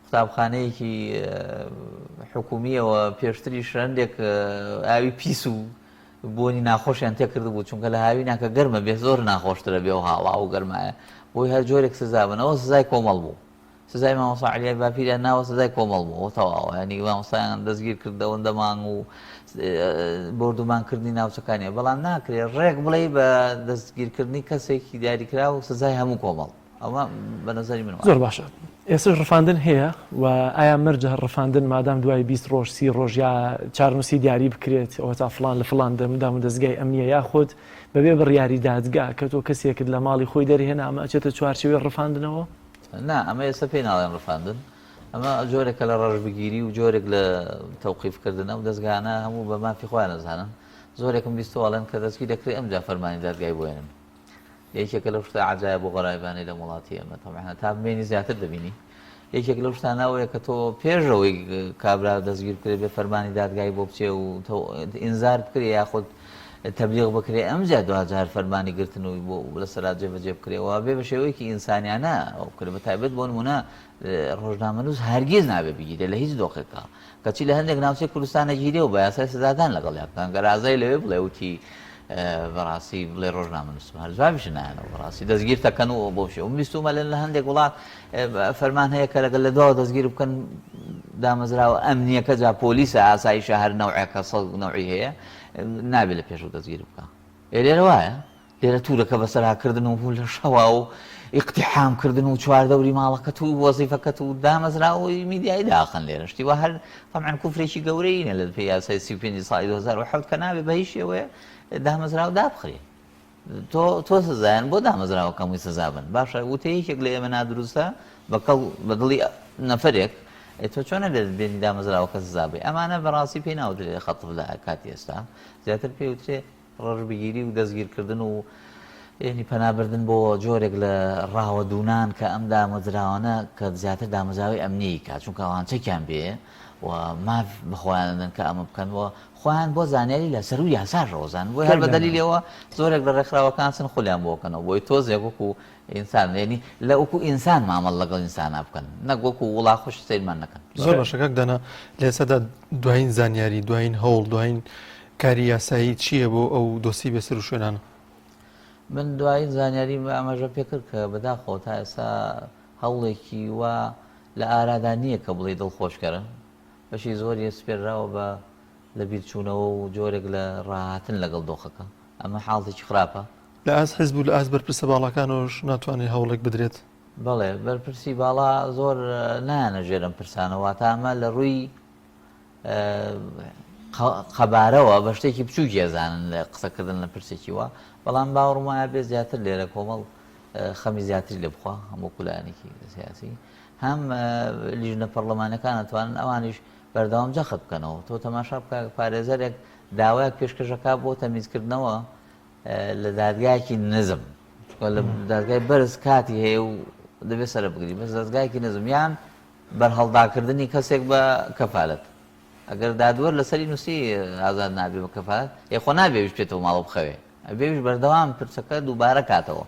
L: قوتابخانەیەکی حکومیەوە پێشتری شرندێک ئاوی پیس و بۆنی ناخۆشیان تێکرد بوو چونکە لە هاوی ناکە گەرمە بێ زۆر ناخۆشترە بێ و هاڵا و گەرمایە بۆی هەر جۆرێک سزابن ئەوە سزای کۆمەڵ بوو سزای مامۆستا عەلیای باپیریان ناوە سزای کۆمەڵ بوو تەواوە ینی مامۆستایان دەستگیر کرد ئەوەندە مانگ و بردومانکردنی ناوچەکانیە بەڵام ناکرێت ڕێک بڵێ بە دەستگیرکردنی کەسێکی دیاریکرا و سزای هەموو کۆمەڵ ئەوە بە نەزەری من
B: زۆر باشە ئێستا ڕفاندن هەیە و ئایا مەرجە ڕفاندن مادام دوای 20 ڕۆژ 30 ڕۆژ یا چارنووسی دیاری بکرێت ئەوە تا فلان لە فلان دەمدام و دەستگای ئەمنیە یاخۆت بەبێ بڕیاری دادگا کە تۆ کەسێکت لە ماڵی خۆی دەرهێنا ئەمە ئەچێتە چوارچێوەی ڕفاندنەوە
L: نا ئەمە ئێستا پێی ناڵێن ڕفاندن ئەمە جۆرێکە لە ڕەشبگیری و جۆرێک لە تەوقیفکردنە و دەستگانە هەموو بە مافی خۆیان نەزانن زۆرێکم بیستوەڵێن کە دەستگیر دەکرێت ئەمجا فەرمانی دادگای بۆێنن یەکێکە لەو شتە عەجایە بۆ غەرایبانەی لە وڵاتی ئێمە تەمەحەن تا بمێنی زیاتر دەبینی یەکێک لەو شتانەوەیە کە تۆ پێشەوەی کابرا دەستگیر بکرێت بێ فەرمانی دادگای بۆ بچێ و ئینزار بکرێ یاخود تەبلیغ بکرێ ئەمجا دوجار فەرمانی گرتنەوەی بۆ لەسەرا جێبەجێ بکرێەوە بێ بە شێوەیەکی ئینسانیانە ئەو کرد بە تایبەت بۆ نمونە ڕۆژنامەنووس هەرگیز نابێ بگیرێ لە هیچ دۆخێکا کەچی لە هەندێک ناوچەی کوردستانە گیرێ و بە یاسای سزادان لەگەڵیان گەرازای لەوێ بڵێ وتی بەڕاستی بڵێ ڕۆژنامەنووس هەر جوابیش نایەنەوە بەڕاستی دەستگیر دەکەن و بۆ شێ بیستومە لە هەندێک وڵات فەرمان هەیە کە لەگەڵ لە دواوە دەستگیر بکەن دامەزراوە ئەمنیەکە جا پۆلیسە ئاسایشە هەر نەوعێکە سەڵ نەوعی هەیە نابێت لە پێشوو دەستگیر بکە لێرە وایە لێرە توورەکە بەسەراکردن و لە شەوا و اقتحامکردن و چواردەوری ماڵەکەت و وەزیفەکەت و دامەزراوەی میدیایی داخن لێرە شتی وە هەر تەمەن کوفرێکی گەورەیە لە پێی یاسای 35 ساڵی 2007 کە نابێت بە هیچ شێوەیە دامەزراو دابخرێ تۆ سزایان بۆ دامەزراوەکەمووی سزابن باشە وتە یەکێک لە ئێمە نادروستە بە دڵی نەفرێک تۆ چۆنە لێت بێنی دامەزراوەکە سزابێ ئەمانە بەڕاستی پێی ناوترێت خەتف لە کاتی ئێستا زیاتر پێی وترێ ڕەشبگیری و دەستگیرکردن و ینی پەنابردن بۆ جۆرێک لە ڕاوە دوونان کە ئەم دامەزراوانە کە زیاتر دامەزراوی ئەمنی کات چونکە ئەوان چەکیان بێ و ماف بخۆیانن کە ئەمە بکەنەوە خۆیان بۆ زانیاری لە سەر و یاسا ڕۆزان بۆی هەر بەدەلیلەوە زۆرێک لە ڕێکخراوەکان چن خۆلیان بۆکەنەوە بۆی تۆزێک وەکو ئینسان ینی لە وەکو ئینسان مامەڵ لەگەڵ ئینسانە بکەن نەک وەکو وڵا خۆش سیرمان نەکەن
A: زۆر باشەکەک دەنا لە ئێستادا دوایین زانیاری دوایین هەوڵ دوایین کاری یاسایی چییە بۆ ئەو دۆسی بێسەر و شوێنانە
L: من دوایین زانیاری ئەمەژە پێکرد کە بەداخەوە تا ئێستا هەوڵێکی وا لە ئارادا نییە کە بڵێ دڵخۆشکەرن بەشی زۆری سپێراوە بە لە بیرچوونەوە و جۆرێک لە ڕاهاتن لەگەڵ دۆخەکە ئەمە حاڵێکی خراپە
A: لە ئاز حیزب و لە ئاز بەرپرسە باڵەکانەوەش ناتوانێت هەوڵێک بدرێت
L: بەڵێ بەرپرسی باڵا زۆر نایانە ژێرم پرسانەوە تامە لە ڕووی خەبارەوە بە شتێکی بچوو گێزانن لە قسەکردن لە پرسێکی وە بەڵام باوەڕم وایە بێ زیاتر لێرە کۆمەڵ خەمی زیاتری لێ بخوا هەموو کولایەنێکی سیاسی هەم لیژنە پەرلەمانەکان ئەتوانن ئەوانیش بەردەوام جەخت بکەنەوە تۆ تەماشا بکە پارێزەرێک داوایەک پێشکەشەکە بۆ تەمیزکردنەوە لە دادگایەکی نزم لە دادگای بەرز کاتی هەیە و دەبێت سەرە بگری بەس دەستگایەکی نزم یان بەرهەڵداکردنی کەسێک بە کەفالەت ئەگەر دادوەر لەسەری نووسی ئازاد نابێ بە کەفالەت یەخۆ نابێویش بێتەوە ماڵە بخەوێ ئەبێویش بەردەوام پرسەکە دووبارە کاتەوە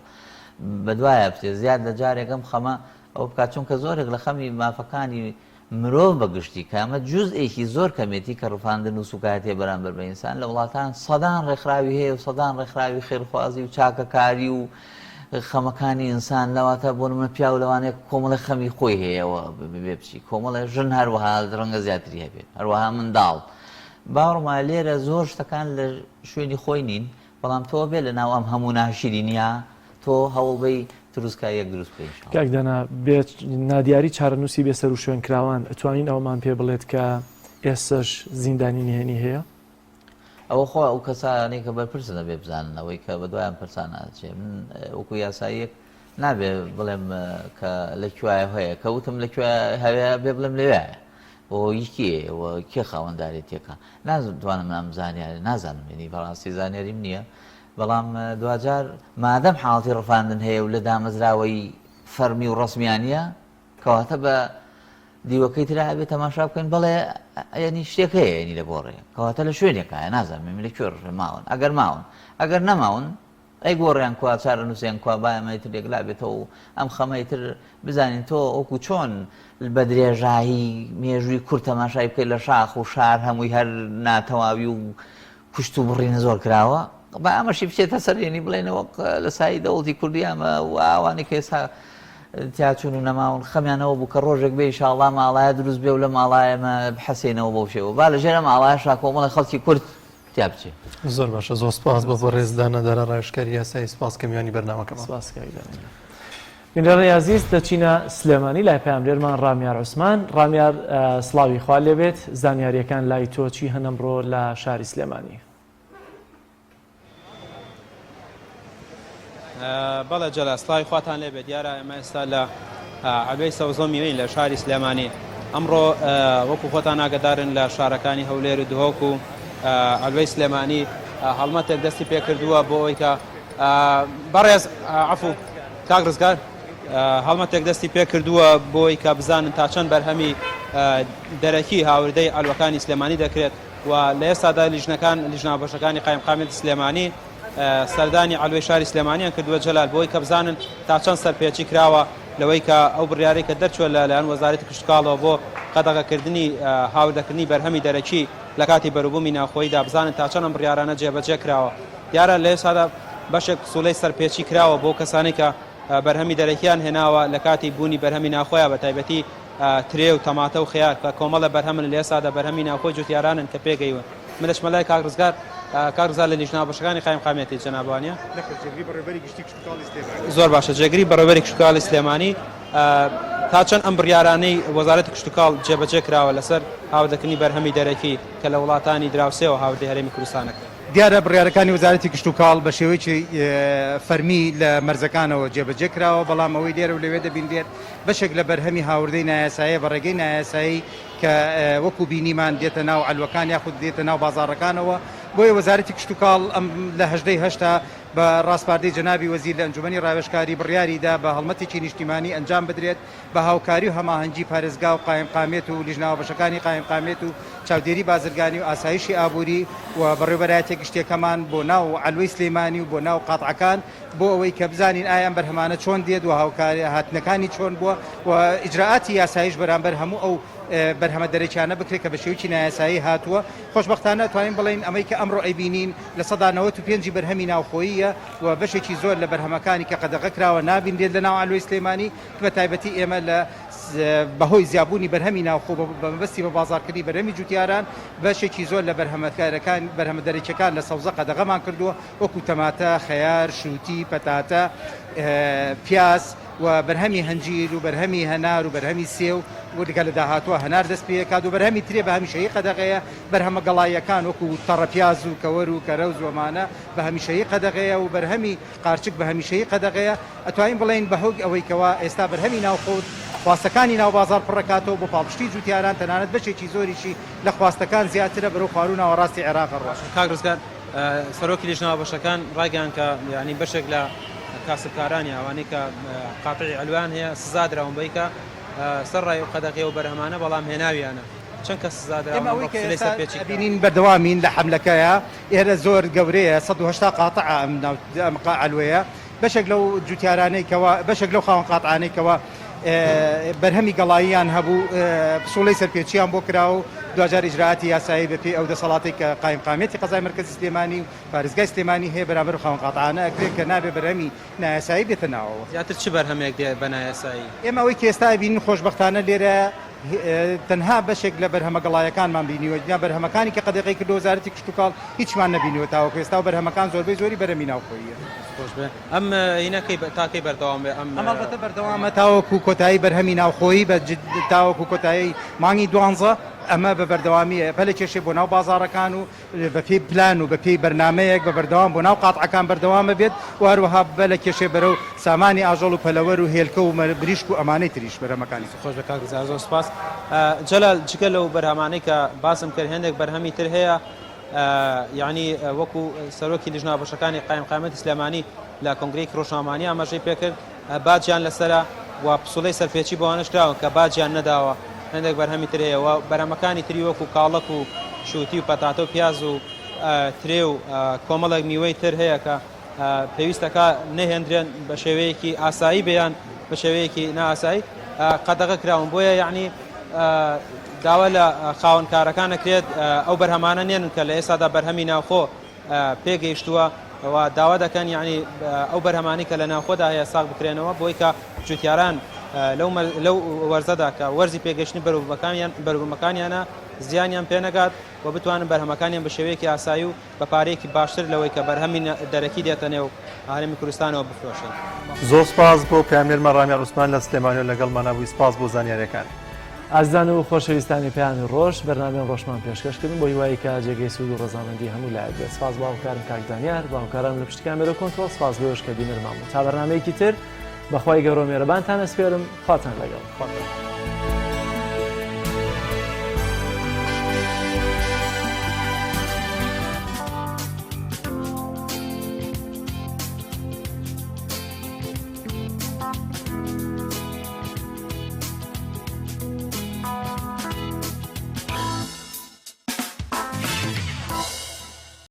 L: بەدوایە بچێ زیاد لە جارێکم خەمە ئەو بکات چونکە زۆرێک لە خەمی مافەکانی مرۆڤ بەگشتی کامە جوزئێکی زۆر کەمێتی کە ڕوفاندن و سوکاتێ بەرامبەر بە ئینسان لە وڵاتان سەدان ڕێکخراوی هەیە و سەدان ڕێکخراوی خێرخوازی و چاکەکاری و خەمەکانی ئینسان لەواتە بۆ نمونە پیاو لەوانەیە کۆمەڵی خەمی خۆی هەیەەوە بێ بچی کۆمەڵی ژن هەروەها ڕەنگە زیاتری هەبێت هەروەها منداڵ باوەڕما لێرە زۆر شتەکان لە شوێنی خۆی نین بەڵام تۆ بێ لە ناو ئەم هەموو ناشرینە تۆ هەوڵبەی دروستکاییەک دروست بکەیت
B: کاکدانا بێت نادیاری چارەنووسی بێسەر و شوێن کراوان ئەتوانین ئەومان پێ بڵێت کە ئێستش زیندانی نهێنی هەیە
L: ئەوە خۆ ئەو کەسانەی کە بەرپرسە دەبێ بزاننەوەی کە بەدوایان پرسان ناچێ من وەکو یاساییەک نابێ بڵێم کە لەکوایە هەیە کە وتم لەکوێ هەوێ بێ بڵێم لەوێ بۆ یکیەوە کێ خاوەنددارێتێکە نازانم ئەم زانیاری نازانم ینی بەڕاستی زانیاریم نییە بەڵام دوجار مادەم حاڵەتی ڕفاندن هەیە و لە دامەزراوەی فەرمی و ڕسمیانە کەواتە بە دیوەکەی ترا بێت تەماشا بکەین بەڵێ ینی شتێک هەیە ینی لە بۆڕێ کەواتە لە شوێنێکایە نازانم لە کوێ ماون ئەگەر ماون ئەگەر نەماون ئەی گۆڕیان کوا چارە نووسیان کوا بایەمەیتر ێکلا بێتەوە و ئەم خەمەیتر بزانین تۆ ئەوکو چۆن بە درێژایی مێژووی کورت تەماشای بکەیت لە شاخ و شار هەمووی هەر ناتەواوی و کوشت و بڕینە زۆر کراوە بە ئەمەشی بچێتە سەرێنی بڵێنەوە لە سایی دەوڵەتی کوردی ئەمە و ئاوانی کە ئێستا تیاچون و نەماون خەمیانەوە بوو کە ڕۆژێک بێ ئینشاءڵڵا ماڵایە دروست بێ و لە ماڵایەمە بحەسێنەوە بەو شێوە با لەژێرە ماڵایەشا کۆمەڵی خەڵکی کورد تیا بچێ
A: زۆر باشە زۆر سپاس بە ڕێزدانە دەرە ڕێژکاری یاسایی سپاس کە میوانی بەرنامەکەم
B: بینەرانی عزیز دەچینە سلێمانی لای پەیامبەرمان ڕامیار عوسمان ڕامیار سڵاوی خوا لێبێت زانیاریەکان لای تۆ چی هەن ئەمڕۆ لە شاری سلێمانی
M: بەڵێ جەلا سڵاوی خواتان لێبێت دیارە ئێمە ئێستا لە عەبەی سەوزۆ میوەین لە شاری سلێمانی ئەمڕۆ وەکو خۆتان ئاگادارن لە شارەکانی هەولێر و دهۆک و عەبەی سلێمانی هەڵمەتێک دەستی پێکردووە بۆ ئەوەی کە بەڕێز عەفوو کاک ڕزگار هەڵمەتێک دەستی پێکردووە بۆ ئەوەی کە بزانن تا چەند بەرهەمی دەرەکی هاوردەی ئەلوەکانی سلێمانی دەکرێت و لە ئێستادا لیژنابەشەکانی قایمقامێتی سلێمانی سەردانی عەلوەی شاری سلێمانیان کردووە جەلال بۆی کە بزانن تا چەند سەرپێچی کراوە لەوەی کە ئەو بڕیارەی کە دەرچووە لەلایەن وەزارەتی کشتکاڵەوە بۆ قەدەغەکردنی هاوردەکردنی بەرهەمی دەرەکی لە کاتی بەروبوومی ناوخۆییدا بزانن تا چەند ئەم بڕیارانە جێبەجێ کراوە دیارە لە ئێستادا بەشێک سوولەی سەرپێچی کراوە بۆ کەسانی کە بەرهەمی دەرەکیان هێناوە لە کاتی بوونی بەرهەمی ناوخۆیە بە تایبەتی ترێ و تەماتە و خەیار کە کۆمەڵە بەرهەمن لە ئێستادا بەرهەمی ناوخۆی جوتیارانن کە پێگەیوە من لە شمەلای کاک ڕزگار کارزار لە لیژنابەشەکانی قایمقامێتی جەنابوانیە زۆر باشە جێگری بەڕێوەبەری کشتتوکاڵی سلێمانی تا چەند ئەم بڕیارانەی وەزارەتی کشتتوکاڵ جێبەجێ کراوە لەسەر هاوردەکردنی بەرهەمی دەرەکی کە لە وڵاتانی دراوسێەوە هاوردەی هەرێمی کوردستانەکە
N: دیارە بڕیارەکانی وەزارەتی کشتتوکاڵ بە شێوەیەکی فەرمی لە مەرزەکانەوە جێبەجێ کراوە بەڵام ئەوەی لێرە و لەوێ دەبینێت بەشێک لە بەرهەمی هاوردەی نایاساییە بە ڕێگەی نایاسایی کە وەکو بینیمان دێتە ناو ئەلوەکان یاخود دێتە ناو بازاڕەکانەوە بۆیە وەزارەتی کشتتوکاڵ ئەم لە هەژدەی هەشتا بە ڕاستپاردەی جەنابی وەزیر لە ئەنجومەنی ڕاوێژکاری بڕیاریدا بە هەڵمەتێکی نیشتیمانی ئەنجام بدرێت بە هاوکاری و هەماهەنگی پارێزگا و قایمقامێت و لیژناوبەشەکانی قایمقامێت و چاودێری بازرگانی و ئاسایشی ئابووری و بەڕێوەبەرایەتێک شتێکەمان بۆ ناو عەلوەی سلێمانی و بۆ ناو قاتعەکان بۆ ئەوەی کە بزانین ئایا ئەم بەرهەمانە چۆن دێت و هاوکاری هاتنەکانی چۆن بووە و ئیجراعاتی یاسایش بەرامبەر هەموو ئەو بەرهەمە دەرەکیانە بکرێت کە بە شێوکی نایاسایی هاتووە خۆشبەختانە توانین بڵین ئەمەی کە ئەمڕۆ ئەیبینین لە سەدا 95 بەرهەمی ناوخۆییە و بەشێکی زۆر لە بەرهەمەکانی کە قەدەغە کراوە نابینرێت لە ناو عەلوەی سلێمانی کە بە تایبەتی ئێمە لە بەهۆی زیابوونی بەرهەمی ناوخۆ بەمەبەستی بە بازارکردنی بەرهەمی جوتیاران بەشێکی زۆر لە بەرهەمەکارەکان بەرهەمە دەرەکیەکان لە سەوزە قەدەغەمان کردووە وەکو تەماتە خەیار شووتی پەتاتە پیاس و بەرهەمی هەنجیر و بەرهەمی هەنار و بەرهەمی سێو وەگە لە داهاتوە هەنار دەست پێکات و بەرهەمی ترێ بە هەمیشەیی قەدەغەیە بەرهەمە گەڵایەکان وەکو تەڕەپیاز و کەوەر و کەرەوز وەمانە بە هەمیشەیی قەدەغەیە و بەرهەمی قارچک بە هەمیشەیی قەدەغەیە ئەتوانین بڵێن بەهۆگ ئەوەی کەوا ئێستا بەرهەمی ناوخۆت خواستەکانی ناو بازار پڕکاتەوە بۆ پاڵپشتی جوتیاران تەنانەت بەشێکی زۆریشی لە خواستەکان زیاترە بەرەو خواروونەوە ڕاستی عێراق ڕۆژ
M: کاگرزگار سەرۆکی لیژنەوە بەشەکان ڕایگەیان کە یعنی بەشێک لە کاسبکارانی ئەوانەی کە قاتعی ئەلوان هەیە سزا درراون بەی کە سەر ڕای و قەدەغی و بەرهەمانە بەڵام هێناویانە چەند کە سزا
N: بینین بەردەوامین لە حملەکەیە ئێرە زۆر گەورەیە 180 قاتع ئەم ئەلوەیە بەشێک لەو جوتیارانەی کەوا بەشێک لەو خاوەن قاتعانەی کەوا بەرهەمی گەڵاییان هەبوو پسوڵەی سەرپێچیان بۆ کراوە و دوجار ئیجراعاتی یاسایی بەپێ ئەو دەسەڵاتی کە قایمقامێتی قەزای مرکزی سلێمانی و پارێزگای سلێمانی هەیە بەرامبەر خاوەن قاتعانە ئەکرێت کە نابێ بەرهەمی نایاسایی بێتە ناوەوە
M: زیاتر چ بەرهەمێک دێ بە نایاسایی
N: ئێمە ئەوەی کە ئێستا بینین خۆشبەختانە لێرە تەنها بەشێک لە بەرهەمە گەڵایەکانمان بینیوە یا بەرهەمەکانی کە قەدەغی کردو وەزارەتی کشتتوکاڵ هیچمان نەبینیوە تاوەکو ئێستا و بەرهەمەکان زۆربەی زۆری بەرهەمی ناوخۆیە
M: ئەم هینەکەی تاکەی بەردەوام بێ
N: ئەمەڵبەتە بەردەوامە تاوەکو کۆتایی بەرهەمی ناوخۆیی بە تاوەکو کۆتایی مانگی دوانزە ئەمە بە بەردەوامیە پەلە کێشێ بۆ ناو بازارەکان و بە پێی پلان و بە پێی بەرنمەیەک بە بەردەوام بۆ ناو قاتعەکان بەردەوامە بێت و هەروەها بەلە کێشێ بەرەو سامانی ئاژەڵ و پەلەوەر و هێلکە و بریشک و ئەمانەی تریش بەرهەمەکانی
M: خۆش بە کاکزار زۆر سپاس جەلال جگە لەو بەرهەمانەی کە باسم کرد هێندێک بەرهەمی تر هەیە یعنی وەکو سەرۆکی لیژنەوە بەشەکانی قایمقامەتی سلێمانی لە کۆنگرەی ڕۆژنامەیە ئاماژەی پێکرد باجیان لەسەرە و پسوڵەی سەرپێچی بۆوانش کراوە کە باجیان نەداوە هەندێک بەرهەمی تر هەیە و بەرهەمەکانی تری وەکو کاڵک و شووتی و پەتاتە و پیاز و ترێ و کۆمەڵێک میوەی تر هەیە کە پێویستەکە نەهێنرێن بە شێوەیەکی ئاسایی بێیان بە شێوەیەکی نائاسایی قەدەغە کراون بۆیە یعنی داوا لە خاوەنکارەکان ئەکرێت ئەو بەرهەمانە نێن کە لە ئێستادا بەرهەمی ناوخۆ پێگەیشتووە و داوا دەکەن یعنی ئەو بەرهەمانی کە لە ناوخۆدا هەیە ساغ بکرێنەوە بۆی کە جوتیاران لەو وەرزەدا کە وەرزی پێگەشتنی بەروبەکانیانە زیانیان پێنەگات و بتوانن بەرهەمەکانیان بە شێوەیەکی ئاسایی و بە پارەیەکی باشتر لەوەی کە بەرهەمی دەرەکی دێتە نێو هەرێمی کوردستانەوە بفرۆشن.
A: زۆر سپاس بۆ پامێرمە ڕامیان عوسمان لە سلێمانی لەگەڵمانە بووی سپاس بۆ زانیاریەکان.
B: ئازدان و خۆشەویستانی پەیامی ڕۆژ بەرنامەی ڕۆژمان پێشکەشکردن بۆ هیوایی کە جێگەی سوود و ڕەزامەندی هەموو لایەک بێت. سپاس بۆ هاوکارم کاک دانیار بۆ هاوکاران لە پشتی کامێرە کۆنتڕۆڵ سپاس بۆیش کە بینەرمان بوو. تا بەرنامەیەکی تر بەخوای گەورە و میێرەبانتان ئەسپێرم. خواتان لەگەڵ.